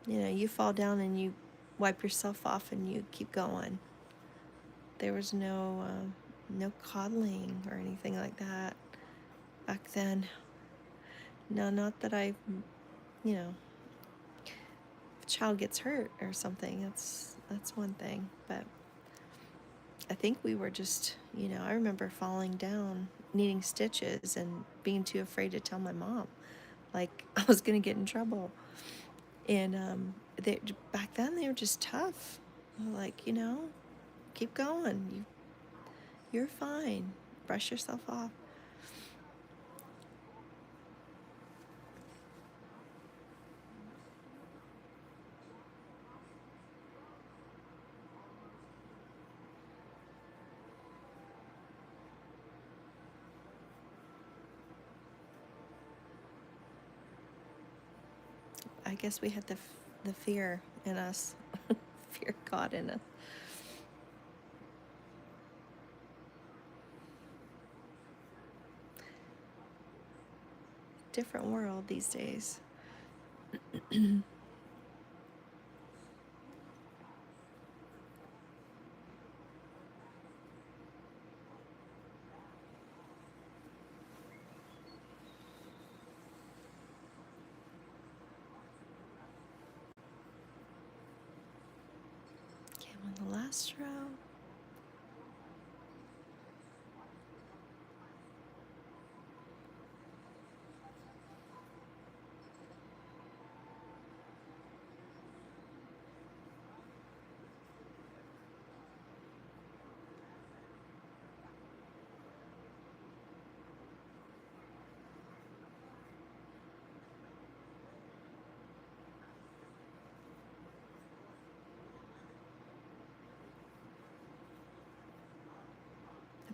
you know, you fall down and you wipe yourself off and you keep going. There was no coddling or anything like that back then. No, not that I, you know, if a child gets hurt or something, that's one thing. But I think we were just, you know, I remember falling down, needing stitches and being too afraid to tell my mom, like I was gonna get in trouble. And back then they were just tough. Like, you know, keep going. You're fine. Brush yourself off. I guess we had the fear in us. Fear God in us. Different world these days. Okay, I'm on the last row.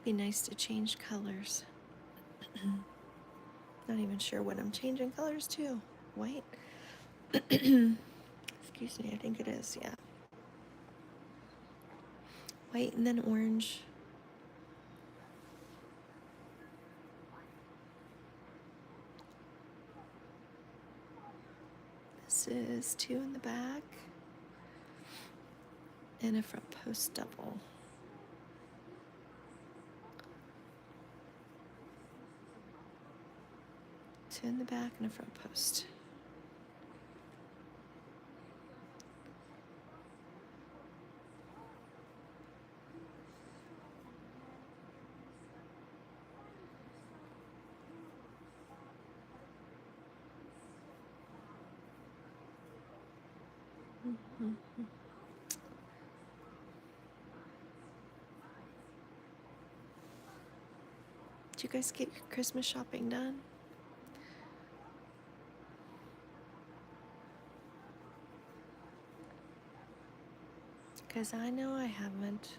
It'd be nice to change colors. Not even sure what I'm changing colors to. White? Excuse me, I think it is, yeah. White and then orange. This is 2 in the back and a front post double. Two in the back and a front post. Mm-hmm. Did you guys get your Christmas shopping done? 'Cause I know I haven't.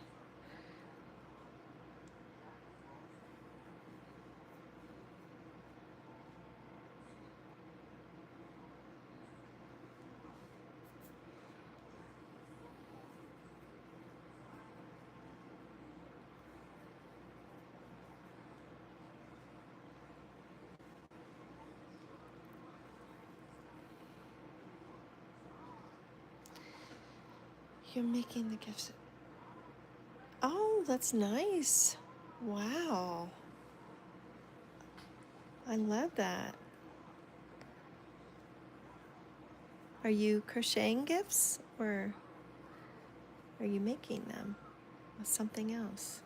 You're making the gifts. Oh, that's nice. Wow. I love that. Are you crocheting gifts or are you making them with something else?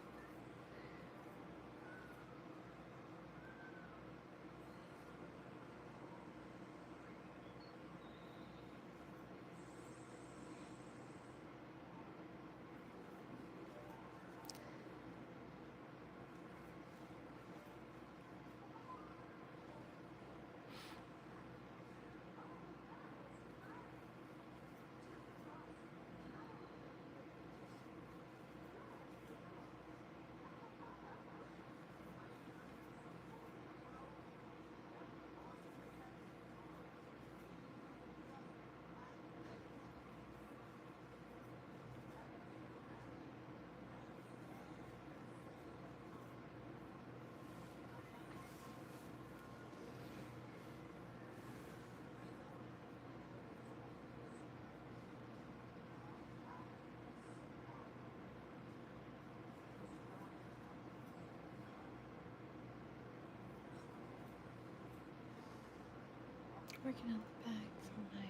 Working on the bag for my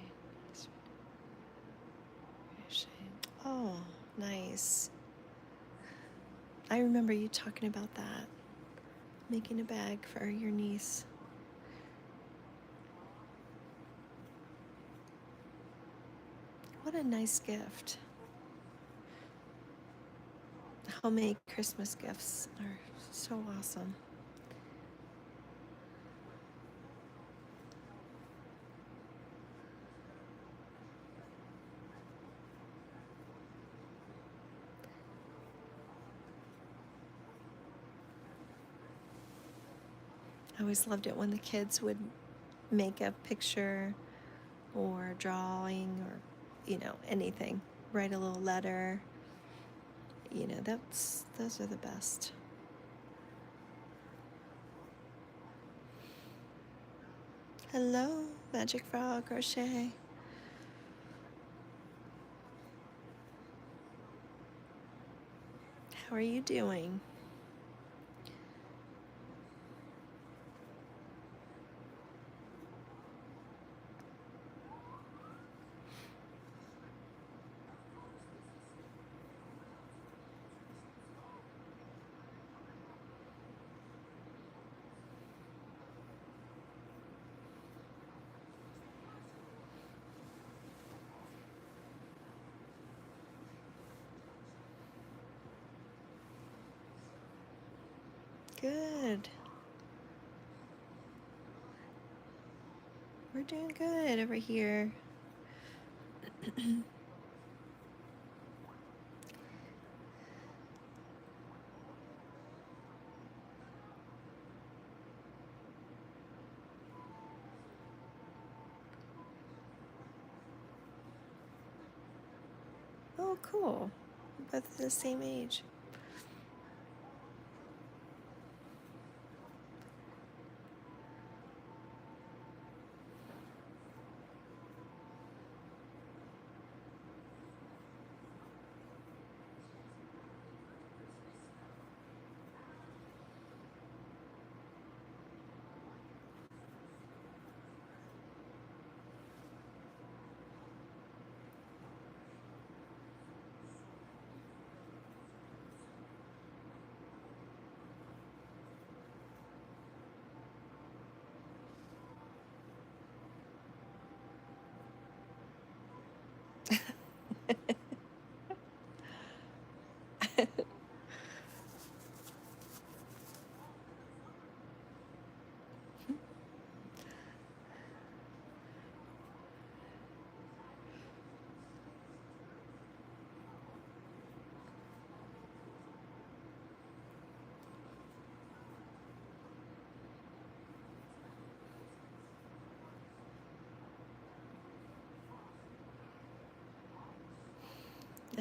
crochet. Oh, nice. I remember you talking about that. Making a bag for your niece. What a nice gift. Homemade Christmas gifts are so awesome. I always loved it when the kids would make a picture or drawing or, anything. Write a little letter. Those are the best. Hello, Magic Frog Crochet. How are you doing? Good. We're doing good over here. Oh, cool. Both the same age.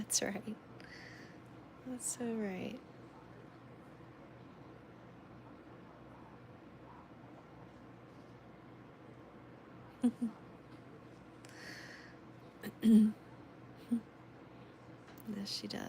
That's right. That's so right. Yes, she does.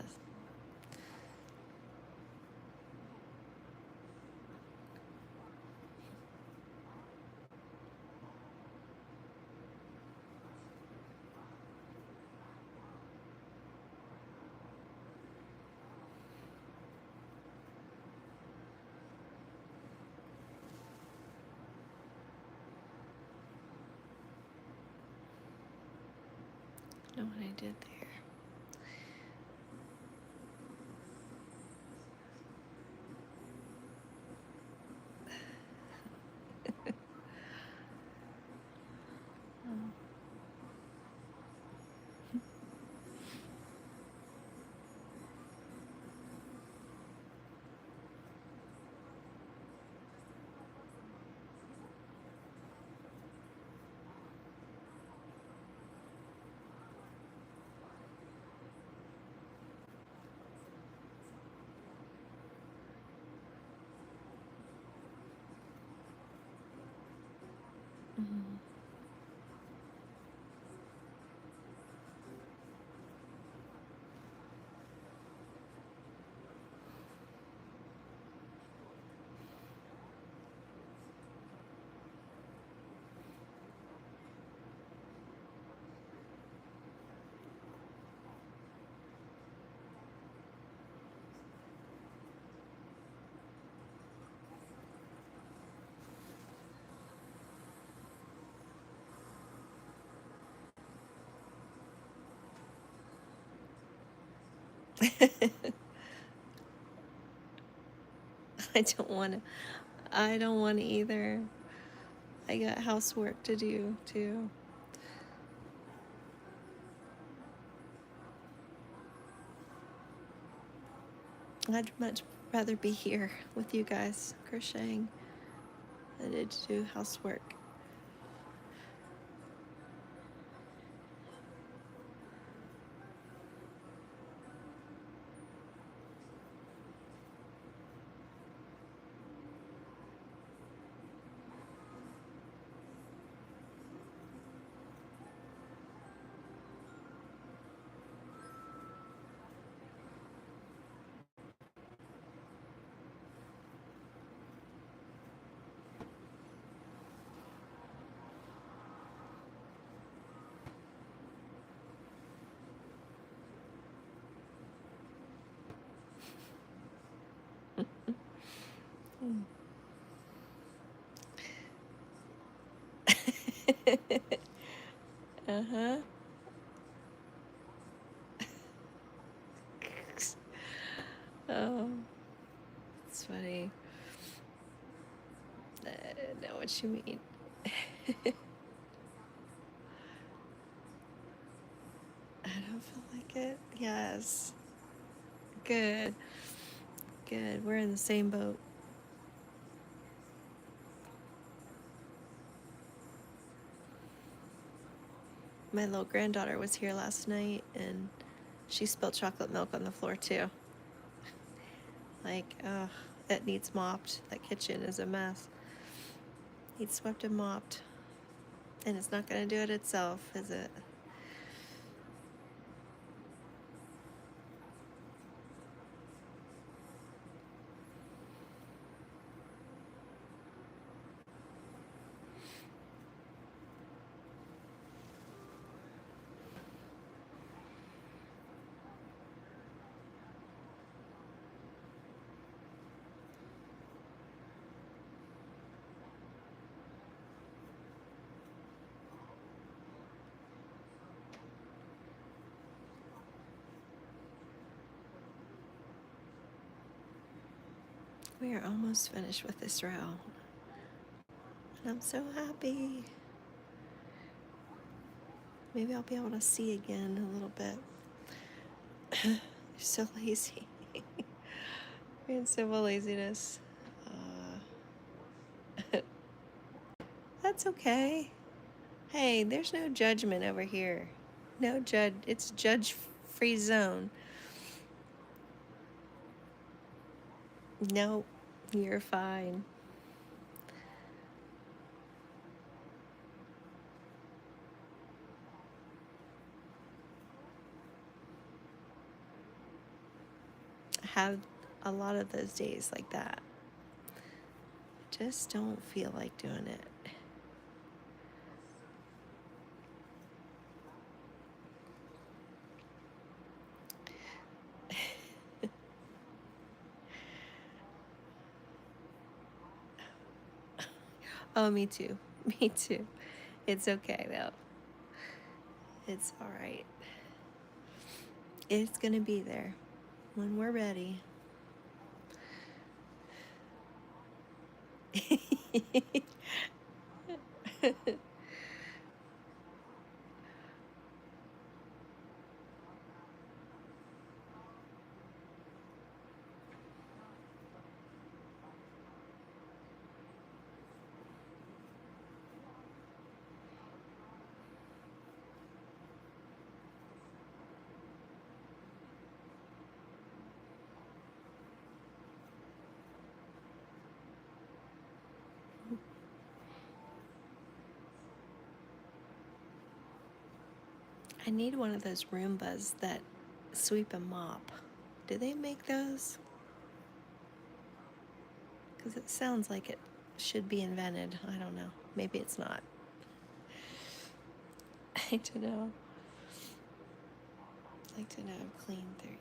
I know what I did there. Mm. I don't want to. I don't want to either. I got housework to do too. I'd much rather be here with you guys crocheting than to do housework. Uh-huh. Oh, it's funny. I know what you mean. I don't feel like it. Yes. Good. Good. We're in the same boat. My little granddaughter was here last night and she spilled chocolate milk on the floor too. Like, ugh, that needs mopped. That kitchen is a mess. Needs swept and mopped. And it's not going to do it itself, is it? We are almost finished with this row. And I'm so happy. Maybe I'll be able to see again a little bit. You're so lazy. We're in civil laziness. That's okay. Hey, there's no judgment over here. No judge. It's judge free zone. Nope, you're fine. I have a lot of those days like that. Just don't feel like doing it. Oh, me too. Me too. It's okay though. It's all right. It's gonna be there when we're ready. I need one of those Roombas that sweep and mop. Do they make those? Because it sounds like it should be invented. I don't know. Maybe it's not. I don't know. I'd like to know clean 30.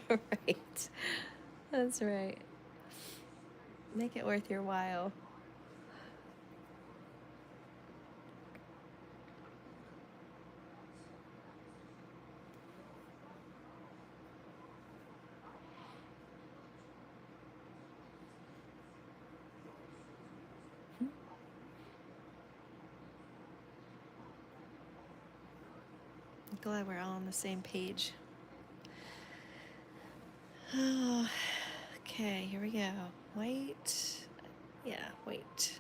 Right. That's right. Make it worth your while. I'm glad we're all on the same page. Oh, okay, here we go. Wait. Yeah, wait.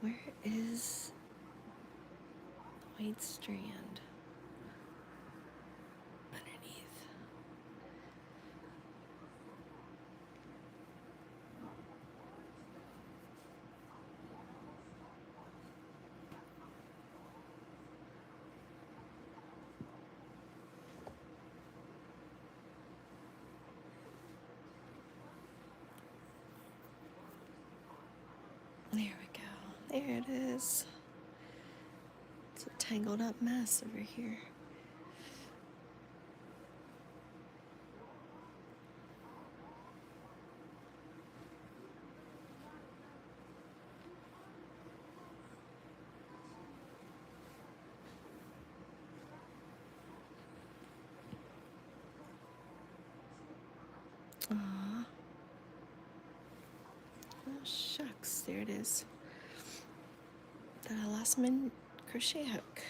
Where is the white strand? Underneath. There we go. There it is. It's a tangled up mess over here. Aww. Oh, shucks. There it is. The last minute crochet hook.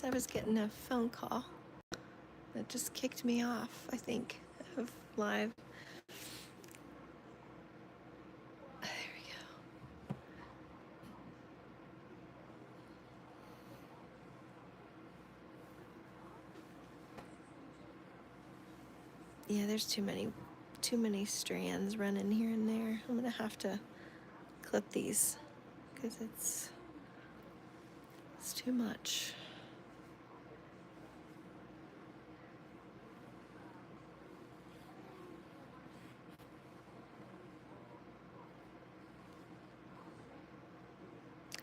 I was getting a phone call that just kicked me off, I think, of live. There we go. Yeah, there's too many strands running here and there. I'm gonna have to clip these because it's too much.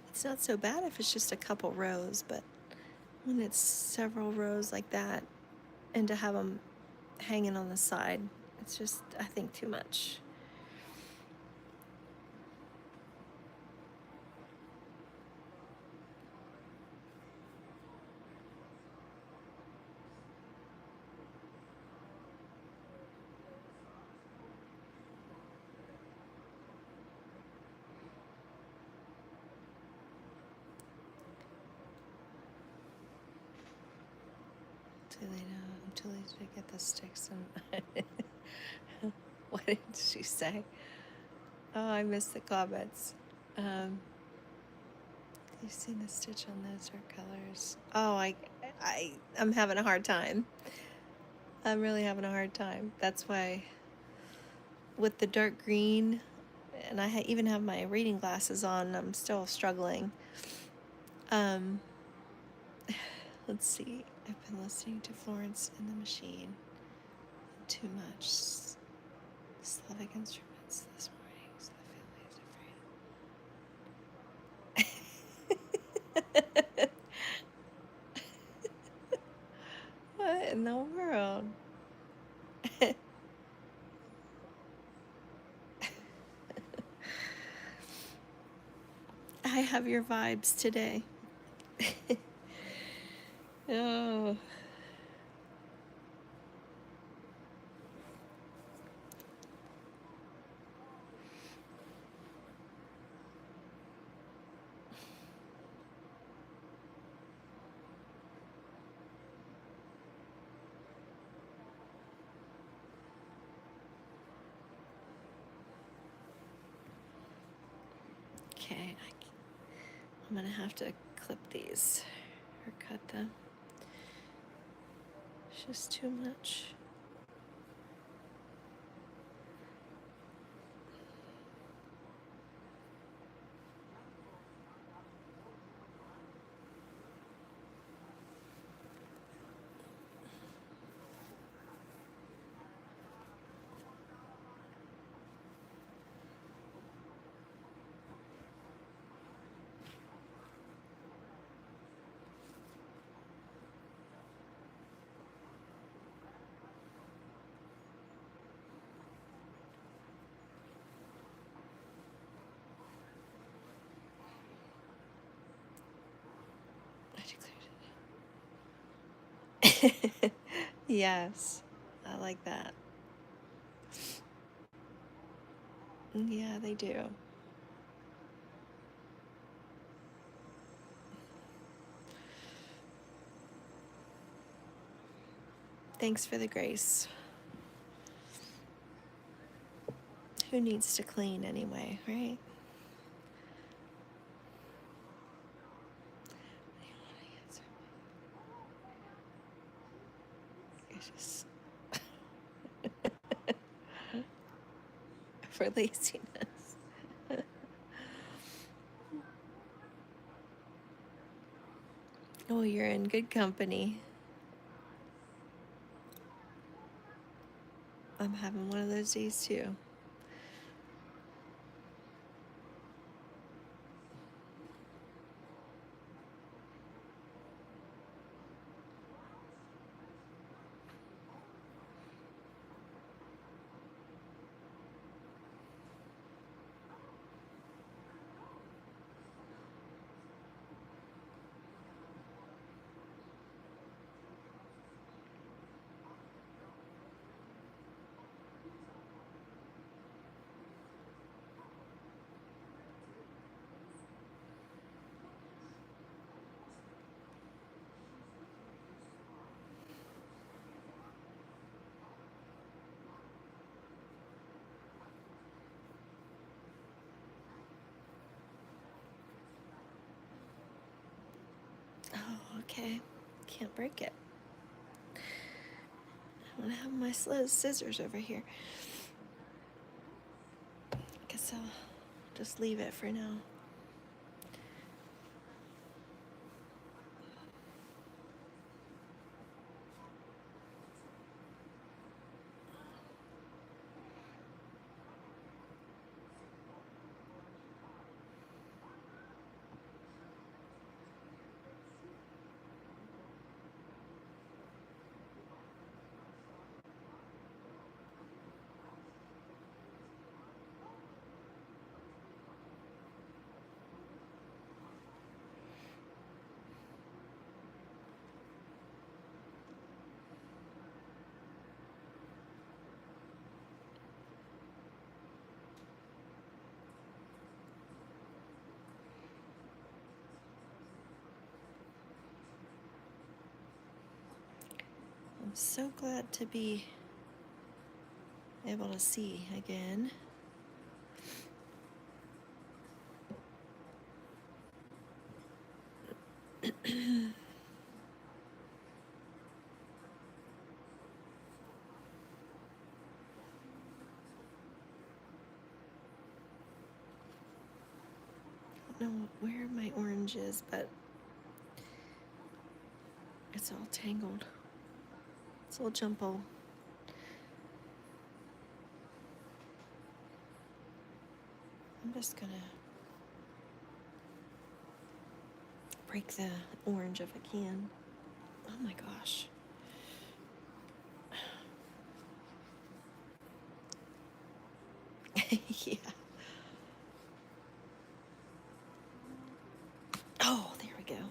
It's not so bad if it's just a couple rows, but when it's several rows like that, and to have them hanging on the side, it's just, I think, too much. Too late to get the sticks and what did she say? Oh, I missed the comments. You've seen the stitch on those dark colors. Oh, I'm having a hard time. I'm really having a hard time. That's why with the dark green, and I even have my reading glasses on, I'm still struggling. Let's see. I've been listening to Florence and the Machine too much. Slavic instruments this morning, so the family's afraid. What in the world? I have your vibes today. Oh. Okay, I'm gonna have to clip these or cut them. It's just too much. Yes, I like that. Yeah, they do. Thanks for the grace. Who needs to clean anyway, right? It's just for laziness. Oh, you're in good company. I'm having one of those days too. Oh, okay. Can't break it. I don't have my scissors over here. Guess I'll just leave it for now. I'm so glad to be able to see again. I don't know where my orange is, but it's all tangled. It's all jumbo. I'm just gonna break the orange if I can. Oh my gosh. Yeah. Oh, there we go.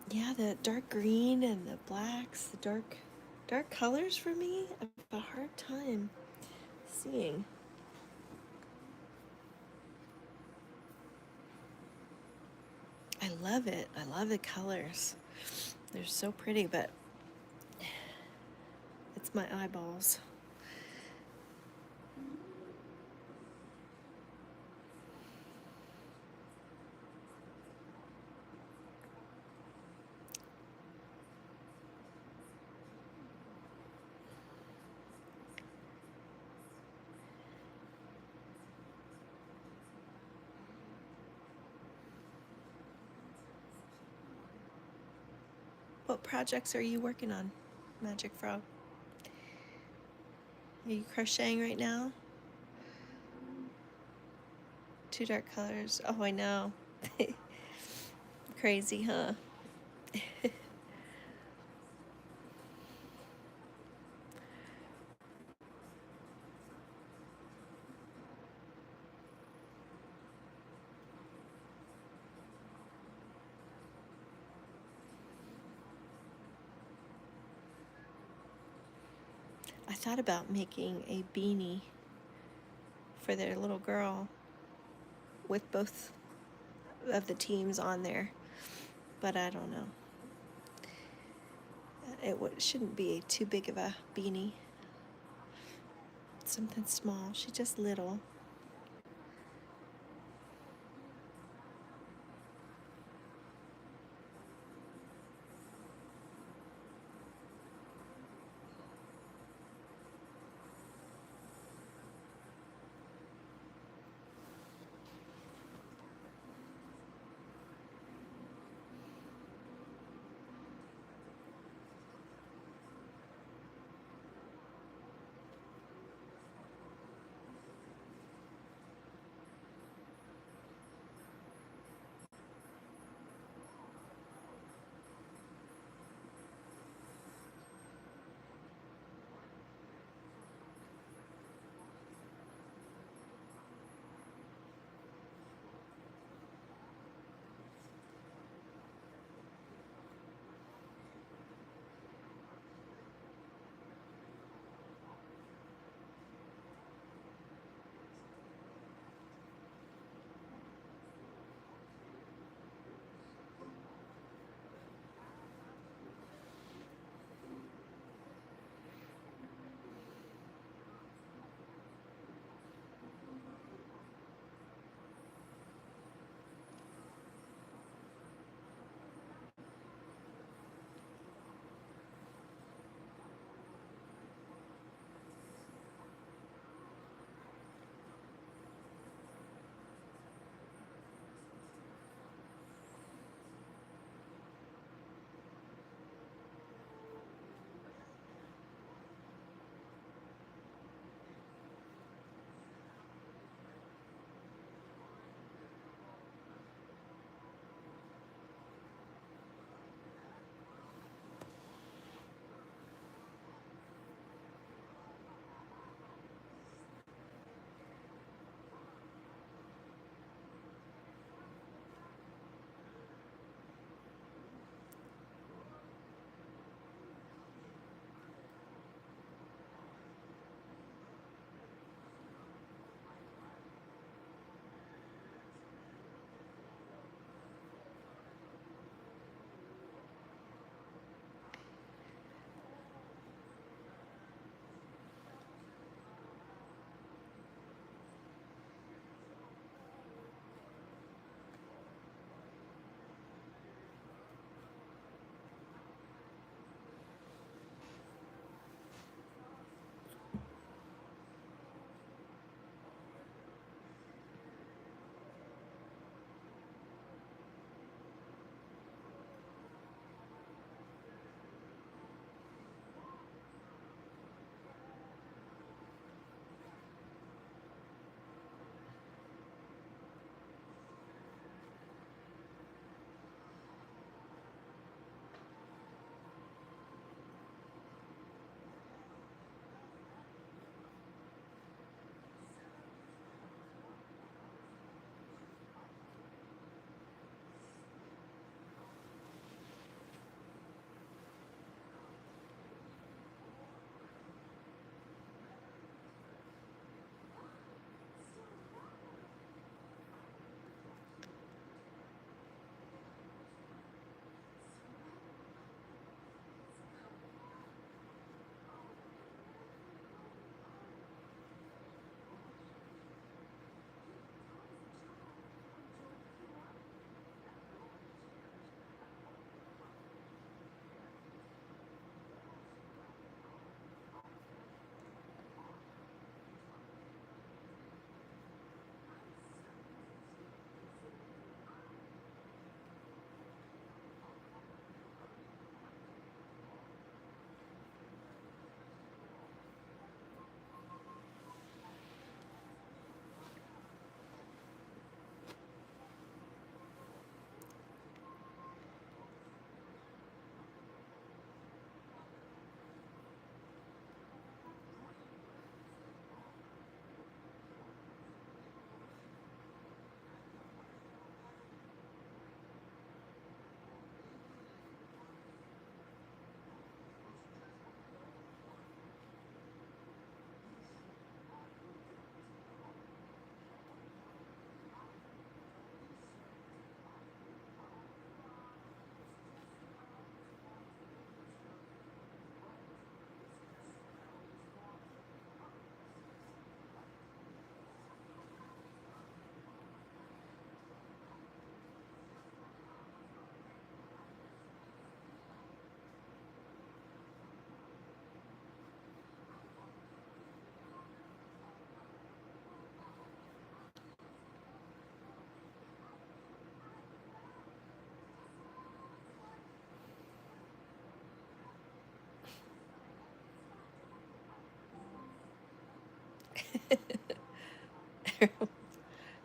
Yeah, the dark green and the blacks, the dark colors for me, I have a hard time seeing. I love it. I love the colors. They're so pretty, but it's my eyeballs. What projects are you working on, Magic Frog? Are you crocheting right now? Two dark colors. Oh, I know. Crazy, huh? I thought about making a beanie for their little girl with both of the teams on there, but I don't know. It shouldn't be too big of a beanie. Something small. She's just little.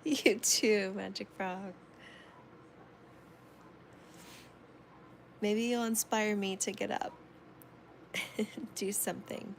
You too, Magic Frog. Maybe you'll inspire me to get up and do something.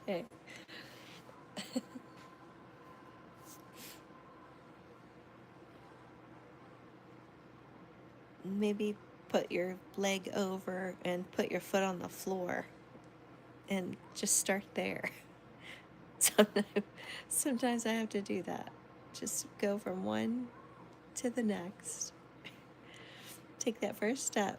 Okay. Maybe put your leg over and put your foot on the floor and just start there. Sometimes I have to do that. Just go from one to the next. Take that first step.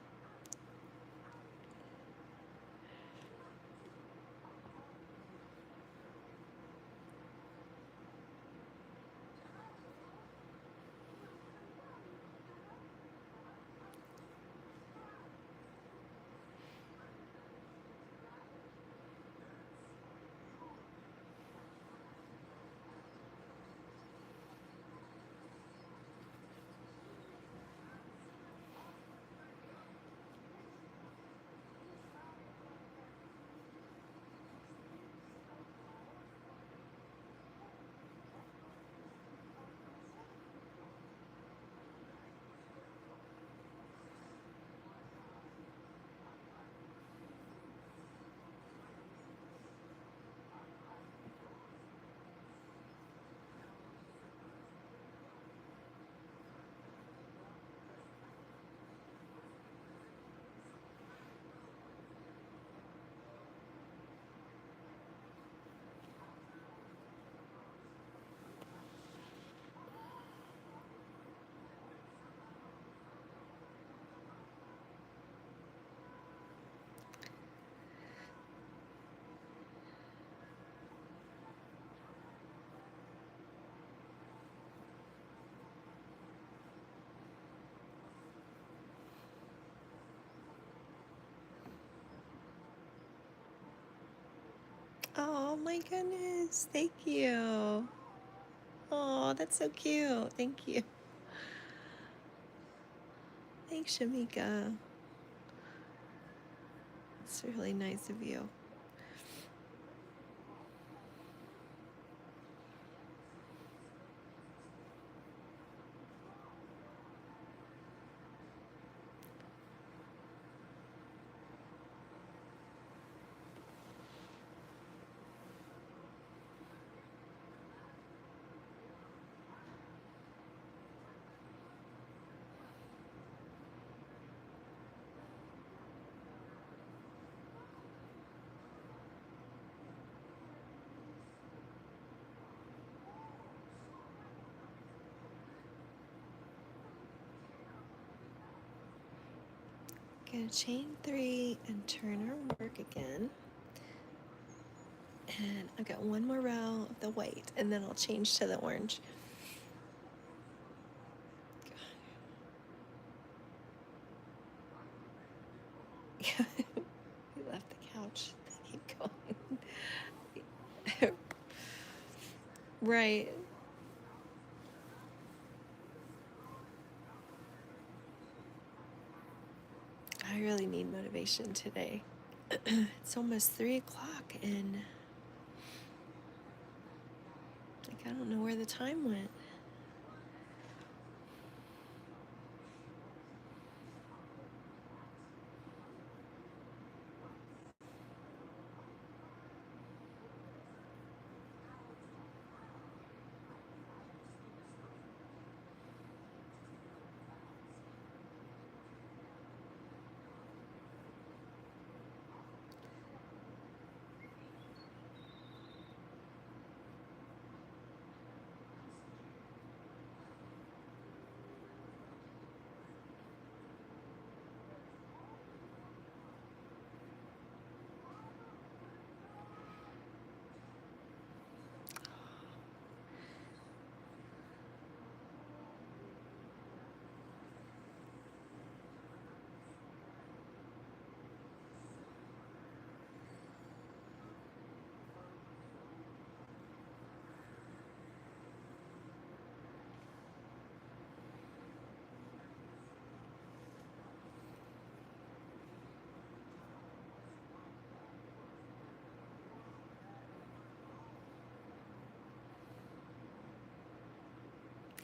Oh my goodness. Thank you. Oh, that's so cute. Thank you. Thanks, Shamika. It's really nice of you. Gonna chain 3 and turn our work again. And I've got one more row of the white, and then I'll change to the orange. We left the couch. They keep going. Right. I really need motivation today. It's almost 3 o'clock, and like I don't know where the time went.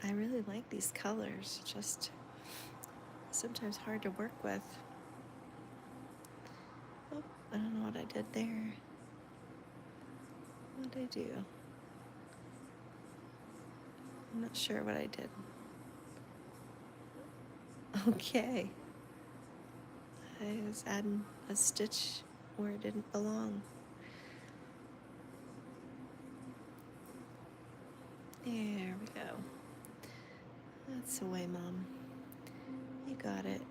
I really like these colors, just sometimes hard to work with. Oh, I don't know what I did there. What did I do? I'm not sure what I did. Okay. I was adding a stitch where it didn't belong. There we go. That's the way, Mom. You got it.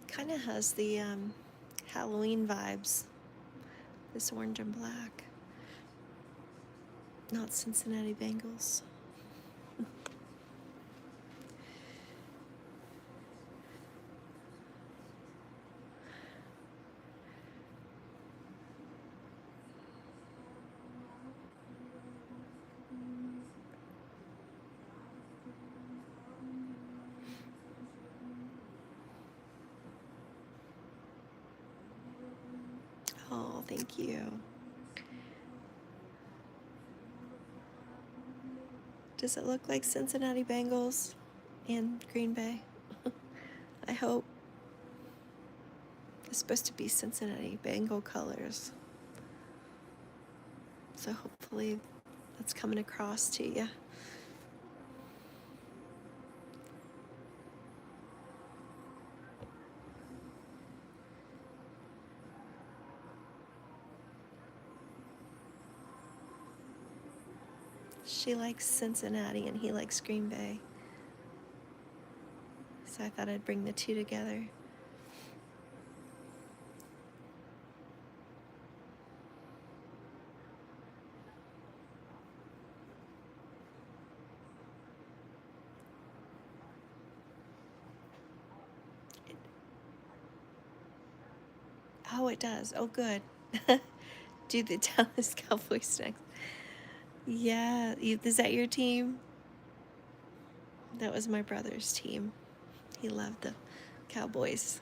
Kind of has the Halloween vibes. This orange and black. Not Cincinnati Bengals. Oh, thank you. Does it look like Cincinnati Bengals and Green Bay? I hope. It's supposed to be Cincinnati Bengal colors. So hopefully that's coming across to you. She likes Cincinnati and he likes Green Bay. So I thought I'd bring the two together. Oh, it does. Oh, good. Do the Dallas Cowboys next. Yeah. Is that your team? That was my brother's team. He loved the Cowboys.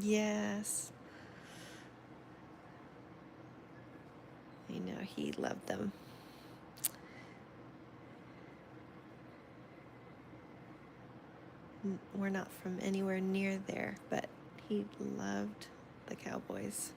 Yes. I know, he loved them. We're not from anywhere near there, but he loved the Cowboys.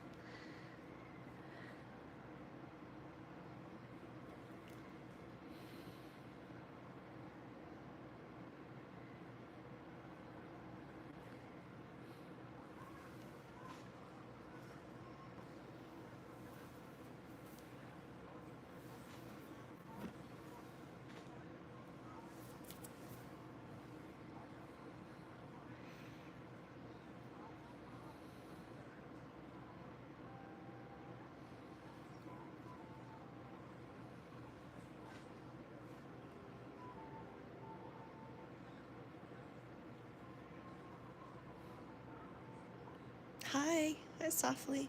Hi, softly.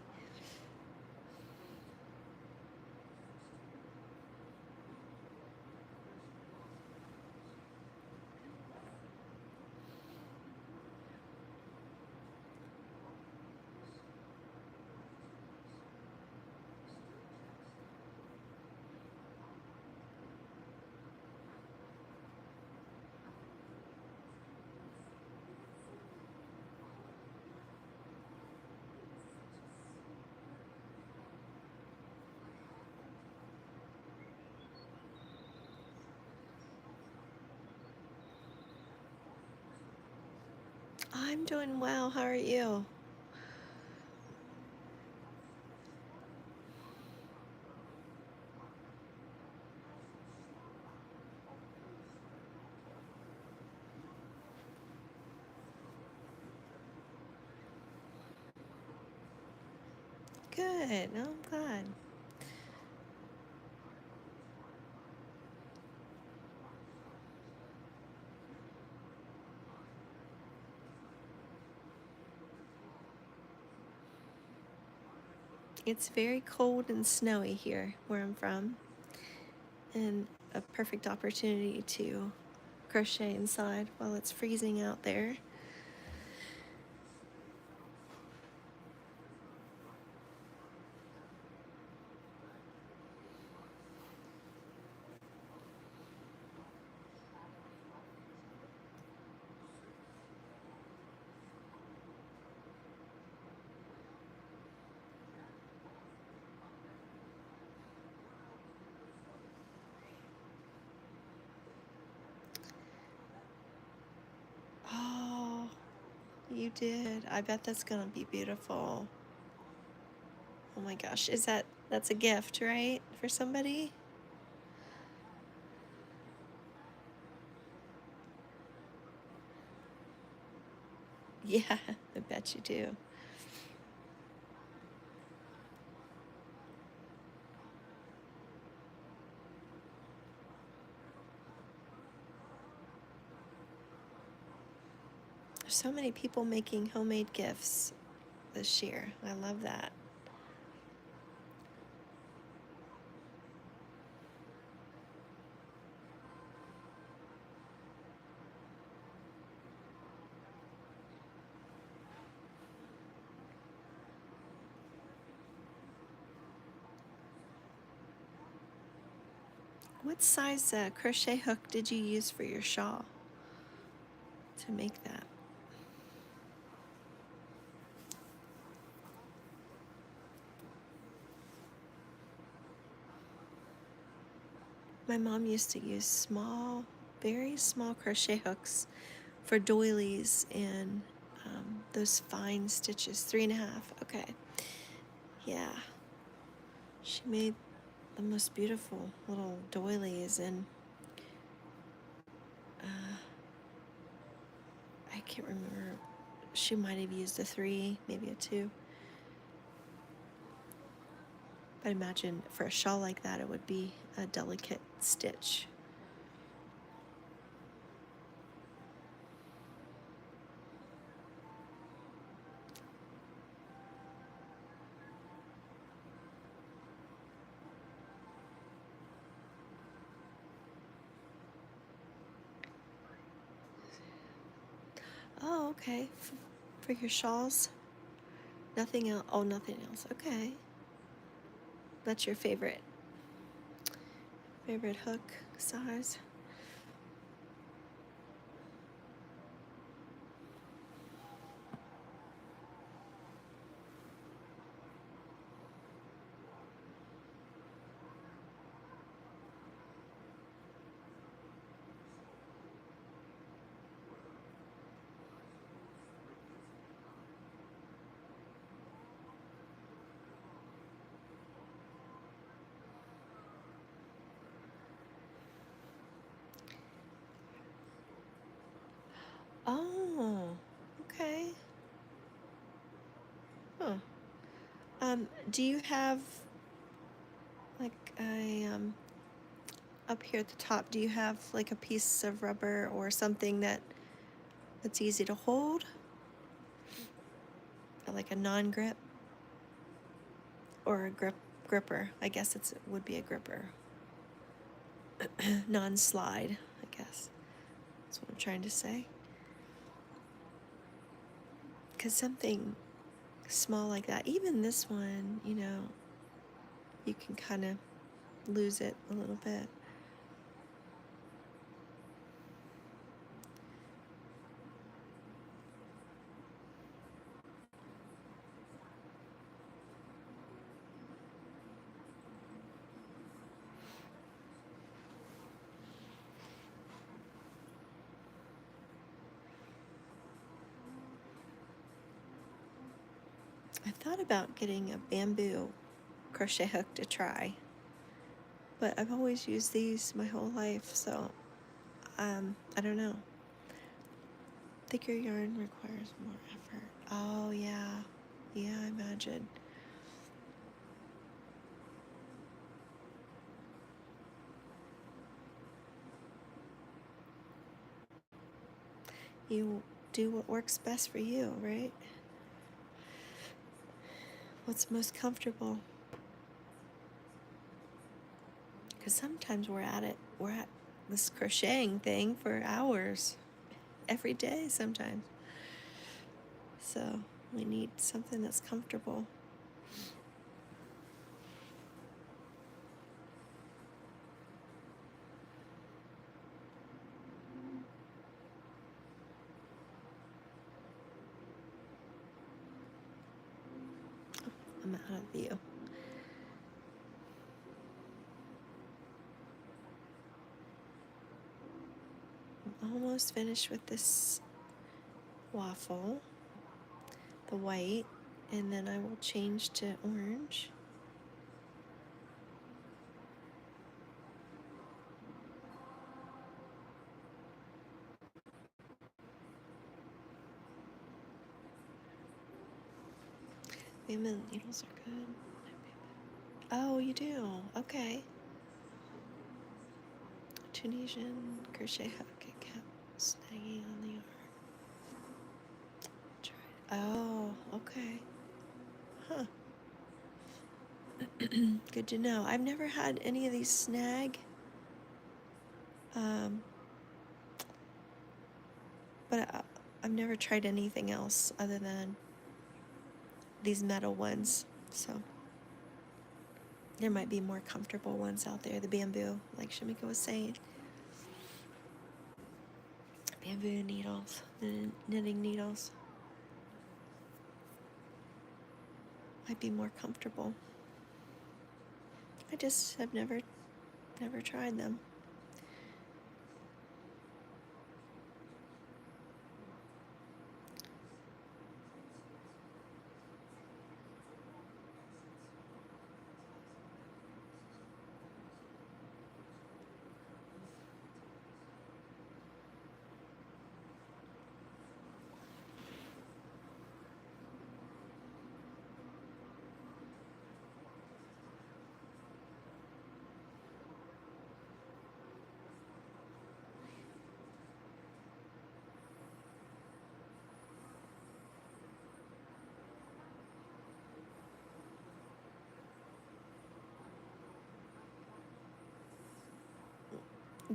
I'm doing well. How are you? Good. No, I'm glad. It's very cold and snowy here where I'm from, and a perfect opportunity to crochet inside while it's freezing out there. Oh, you did. I bet that's gonna be beautiful. Oh my gosh, that's a gift, right? For somebody? Yeah, I bet you do. There's so many people making homemade gifts this year. I love that. What size crochet hook did you use for your shawl to make that? My mom used to use small, very small crochet hooks for doilies and those fine stitches, 3.5. Okay. Yeah. She made the most beautiful little doilies, and I can't remember. She might have used a 3, maybe a 2. But imagine for a shawl like that, it would be a delicate stitch. Oh, okay. For your shawls? Nothing else. Oh, nothing else. Okay. That's your favorite hook size? Oh, okay. Huh. Do you have like a up here at the top, do you have like a piece of rubber or something that's easy to hold? Or like a non-grip? or a gripper. I guess it would be a gripper. Non-slide, I guess. That's what I'm trying to say. Because something small like that, even this one, you know, you can kind of lose it a little bit. I thought about getting a bamboo crochet hook to try, but I've always used these my whole life, so I don't know. Thicker yarn requires more effort. Oh yeah, I imagine. You do what works best for you, right? What's most comfortable? Because sometimes we're at this crocheting thing for hours, every day sometimes. So we need something that's comfortable. I'm out of view. I'm almost finished with this waffle, the white, and then I will change to orange. Bamboo needles are good. Oh, you do? Okay. Tunisian crochet hook. It kept snagging on the yarn. Try it. Oh, okay. Huh. Good to know. I've never had any of these snag. But I've never tried anything else other than these metal ones. So there might be more comfortable ones out there. The bamboo, like Shamika was saying. Bamboo needles, the knitting needles. Might be more comfortable. I just have never tried them.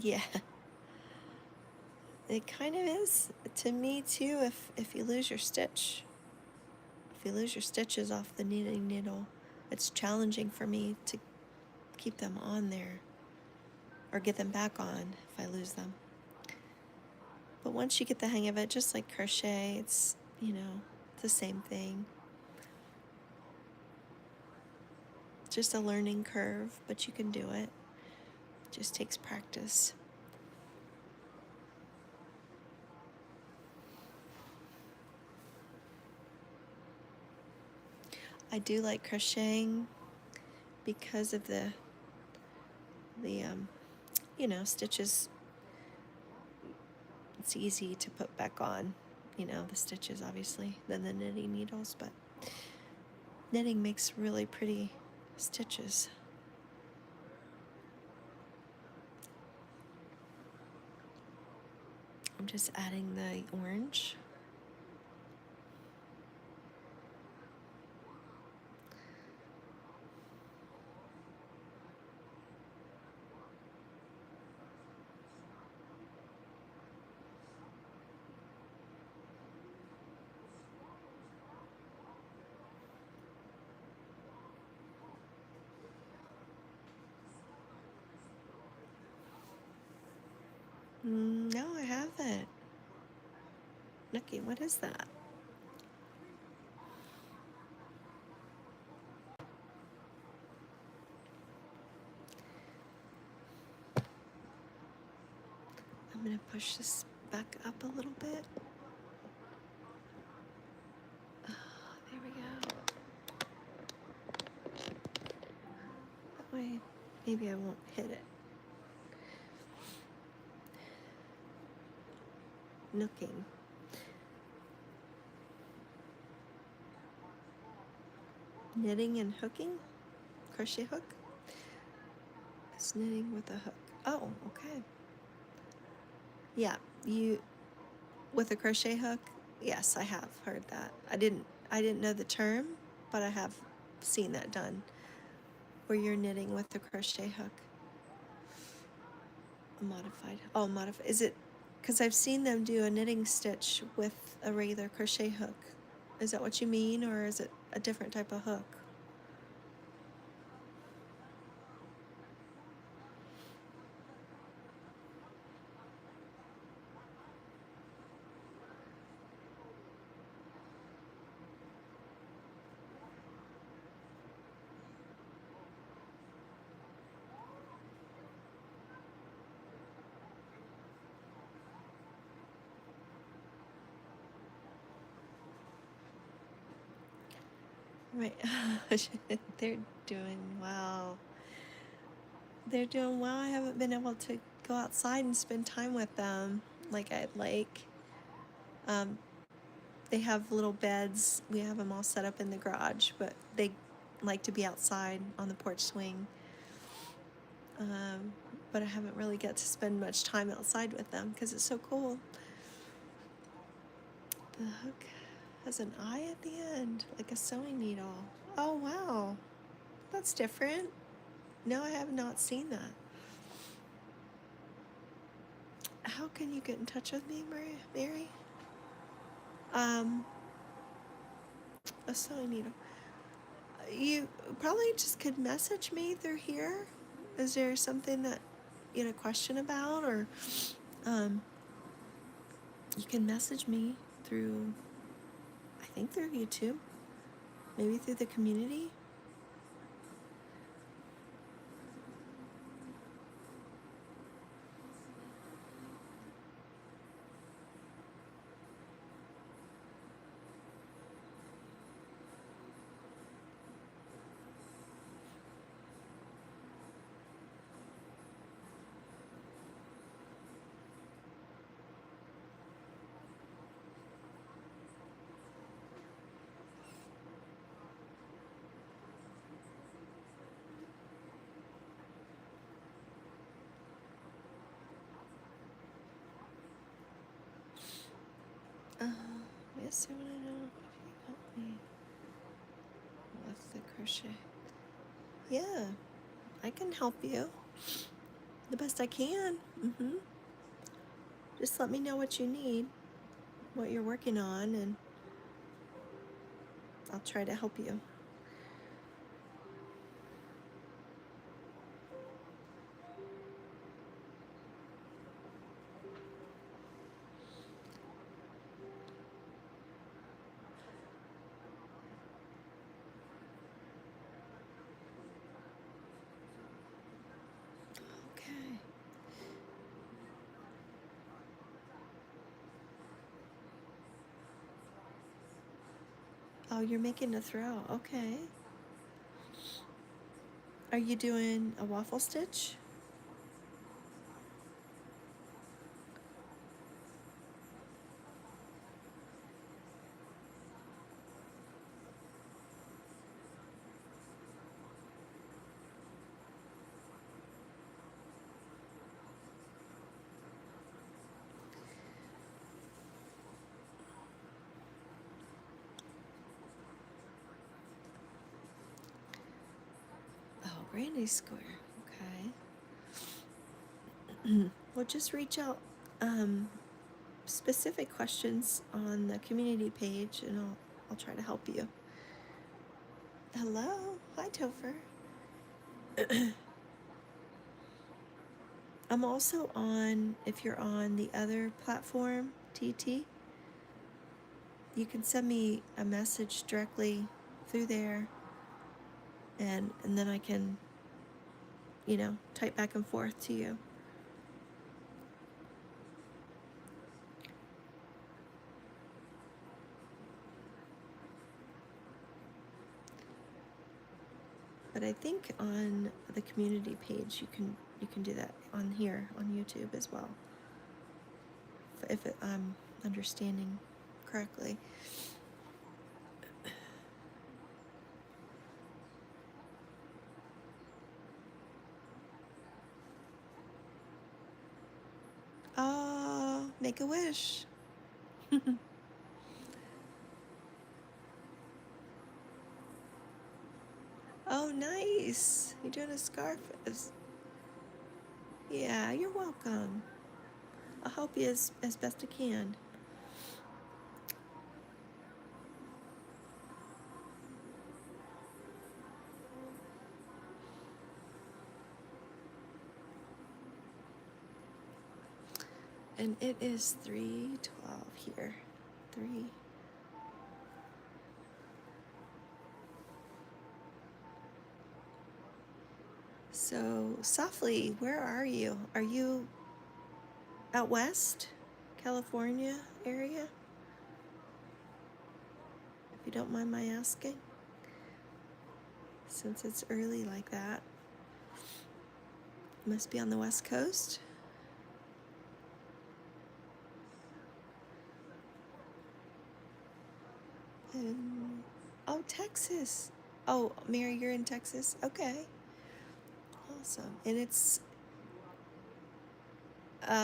Yeah, it kind of is to me too. If you lose your stitch, if you lose your stitches off the knitting needle, it's challenging for me to keep them on there or get them back on if I lose them. But once you get the hang of it, just like crochet, it's, you know, it's the same thing. Just a learning curve, but you can do it. It just takes practice. I do like crocheting because of the you know, stitches. It's easy to put back on, you know, the stitches obviously than the knitting needles, but knitting makes really pretty stitches. I'm just adding the orange. No, I haven't. Nikki, what is that? I'm going to push this back up a little bit. Oh, there we go. That way, maybe I won't hit it. Nooking. Knitting and hooking? Crochet hook? It's knitting with a hook. Oh, okay. Yeah, you with a crochet hook? Yes, I have heard that. I didn't know the term, but I have seen that done. Where you're knitting with a crochet hook. Modified. Oh, modified. Is it because I've seen them do a knitting stitch with a regular crochet hook? Is that what you mean, or is it a different type of hook? Right. They're doing well. They're doing well. I haven't been able to go outside and spend time with them like I'd like. Um, they have little beds. We have them all set up in the garage, but they like to be outside on the porch swing. Um, but I haven't really got to spend much time outside with them because it's so cool. The hook has an eye at the end, like a sewing needle. Oh, wow. That's different. No, I have not seen that. How can you get in touch with me, Mary? A sewing needle. You probably just could message me through here. Is there something that you had a question about, or um, you can message me through, I think through YouTube, maybe through the community. Yes, I want to know if you can help me with the crochet. Yeah, I can help you the best I can. Just let me know what you need, what you're working on, and I'll try to help you. Okay. Oh, you're making a throw. Okay. Are you doing a waffle stitch? Oh, granny square. Okay. Well, just reach out specific questions on the community page, and I'll try to help you. Hello. Hi, Topher. I'm also on, if you're on the other platform, TT, you can send me a message directly through there, and then I can, type back and forth to you. But I think on the community page you can do that on here on YouTube as well, if I'm understanding correctly. Oh, make a wish. Oh, nice. You're doing a scarf. Yeah, you're welcome. I'll help you as best I can. And it is 3:12 here. 3. So, Softly, where are you? Are you out west? California area? If you don't mind my asking. Since it's early like that. You must be on the West Coast. Oh, Texas. Oh, Mary, you're in Texas? Okay. Awesome. And it's,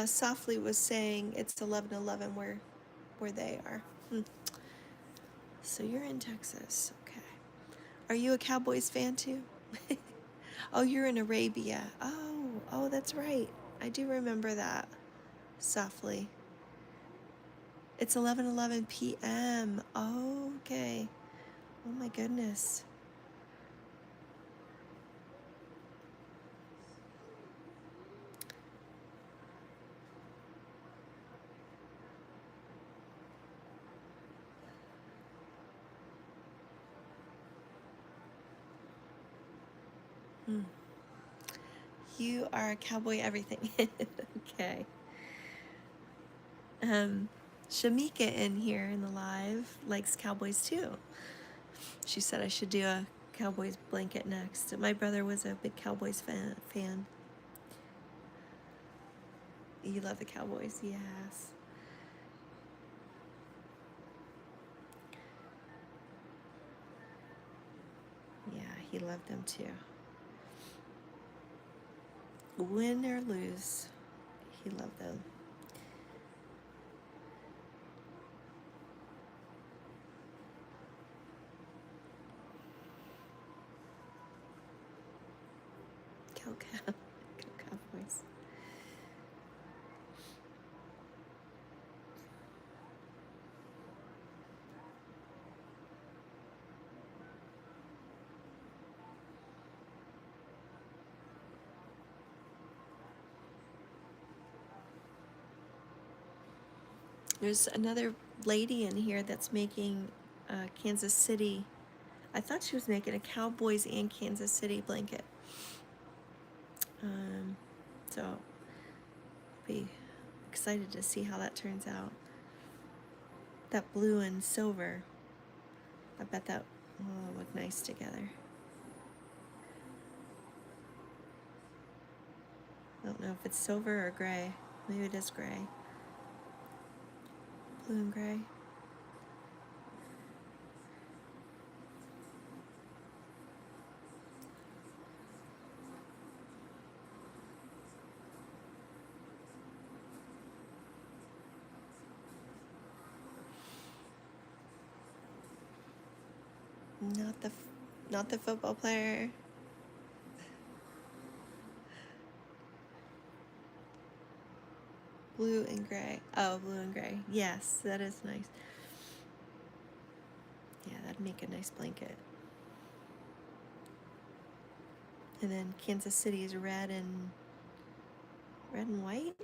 Softly was saying it's 11:11 where they are. So you're in Texas. Okay. Are you a Cowboys fan too? Oh, you're in Arabia. Oh, that's right. I do remember that. Softly. It's 11:11 p.m. Oh, okay. Oh my goodness. You are a cowboy everything. Okay. Shamika in here in the live likes cowboys too. She said I should do a Cowboys blanket next. My brother was a big Cowboys fan. You love the Cowboys, yes. Yeah, he loved them too. Win or lose, he loved them. Go Cowboys. There's another lady in here that's making Kansas City. I thought she was making a Cowboys and Kansas City blanket. So be excited to see how that turns out. That blue and silver, I bet that will look nice together. I don't know if it's silver or gray. Maybe it is gray. Blue and gray. Not the football player. Blue and gray. Oh, blue and gray. Yes, that is nice. Yeah, that'd make a nice blanket. And then Kansas City is red Red and white?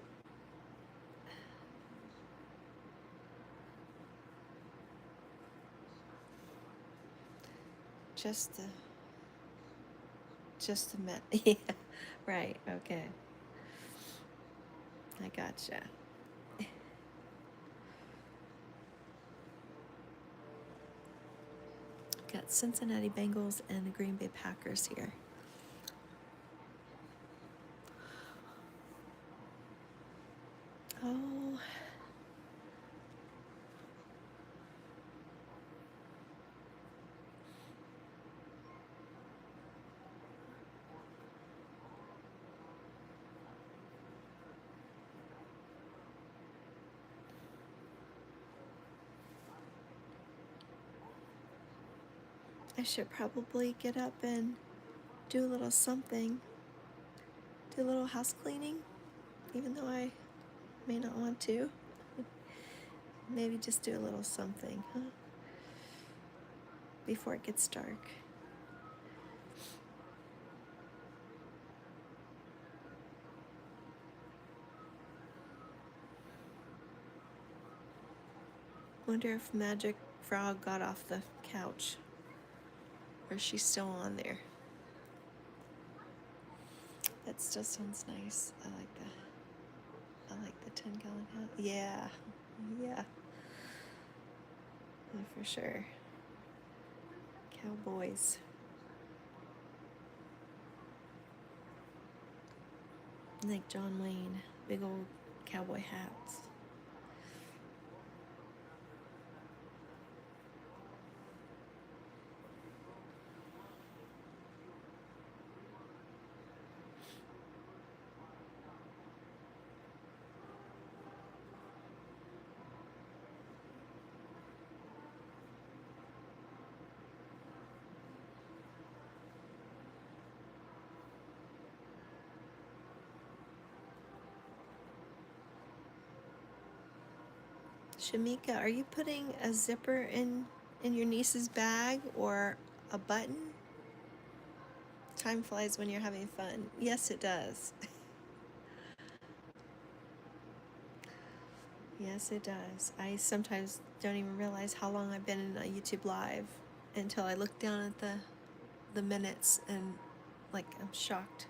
Just the yeah, right, okay. I gotcha. Got Cincinnati Bengals and the Green Bay Packers here. Oh, I should probably get up and do a little something. Do a little house cleaning, even though I may not want to. Maybe just do a little something, huh? Before it gets dark. Wonder if Magic Frog got off the couch. Or is she still on there? That still sounds nice. I like the 10-gallon hat. Yeah. Yeah. For sure. Cowboys. Like John Wayne. Big old cowboy hats. Shamika, are you putting a zipper in your niece's bag or a button? Time flies when you're having fun. Yes, it does. Yes, it does. I sometimes don't even realize how long I've been in a YouTube live until I look down at the minutes and like I'm shocked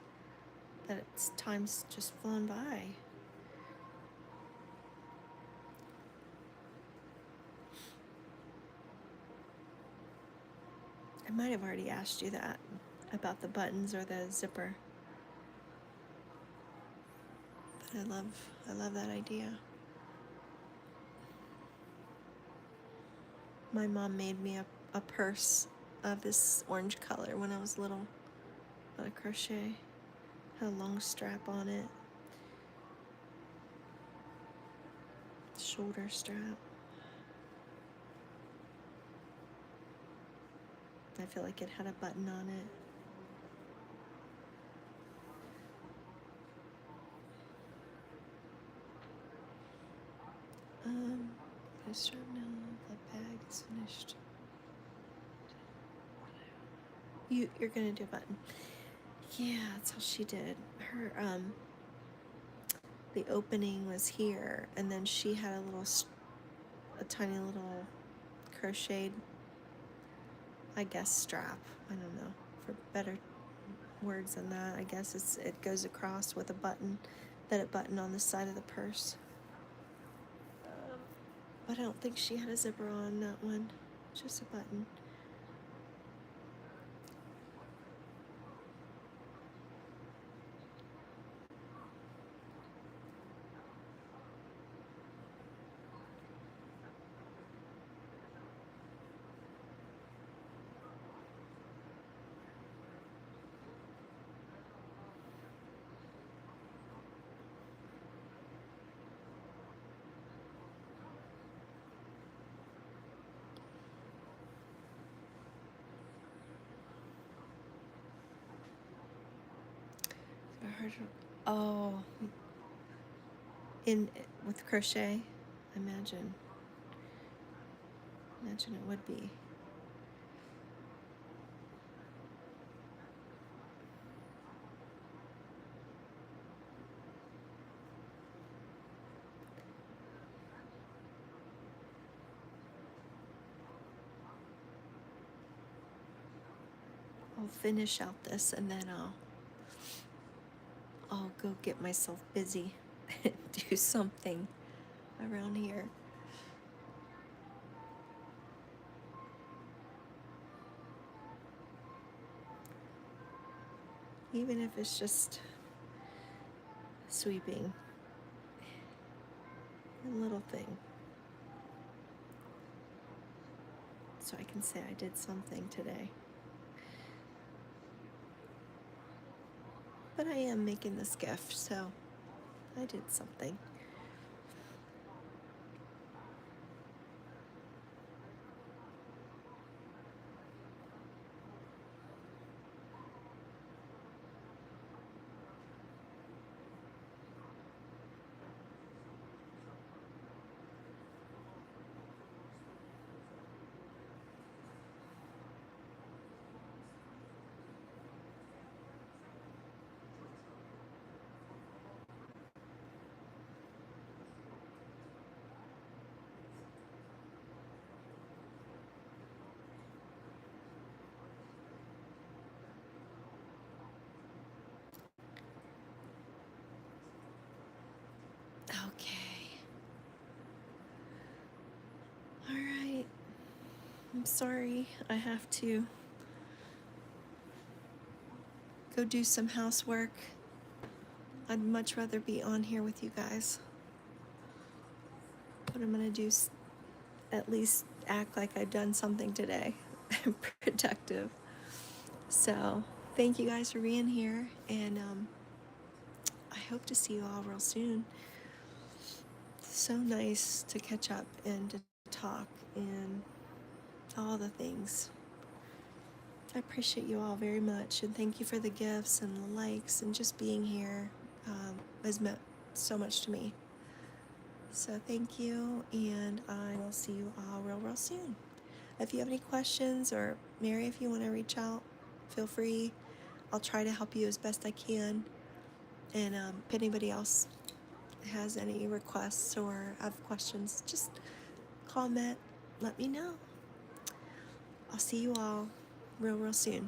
that it's time's just flown by. I might have already asked you that about the buttons or the zipper. But I love that idea. My mom made me a purse of this orange color when I was little, out of crochet. Had a long strap on it. Shoulder strap. I feel like it had a button on it. The strap now, the bag is finished. You're gonna do a button. Yeah, that's how she did. Her the opening was here, and then she had a tiny little crocheted, I guess, strap. I don't know, for better words than that. I guess it goes across with a button, that it button on the side of the purse. But I don't think she had a zipper on that one, just a button. Oh, with crochet, imagine it would be. finish out this and then I'll go get myself busy and do something around here. Even if it's just sweeping, a little thing. So I can say I did something today. But I am making this gift, so I did something. Okay. All right. I'm sorry. I have to go do some housework. I'd much rather be on here with you guys. But I'm going to do at least act like I've done something today. Productive. So, thank you guys for being here, and I hope to see you all real soon. So nice to catch up and to talk and all the things. I appreciate you all very much, and thank you for the gifts and the likes and just being here has meant so much to me. So thank you, and I will see you all real soon. If you have any questions, or Mary, if you want to reach out, feel free. I'll try to help you as best I can. And if anybody else has any requests or have questions, just comment, let me know. I'll see you all real soon.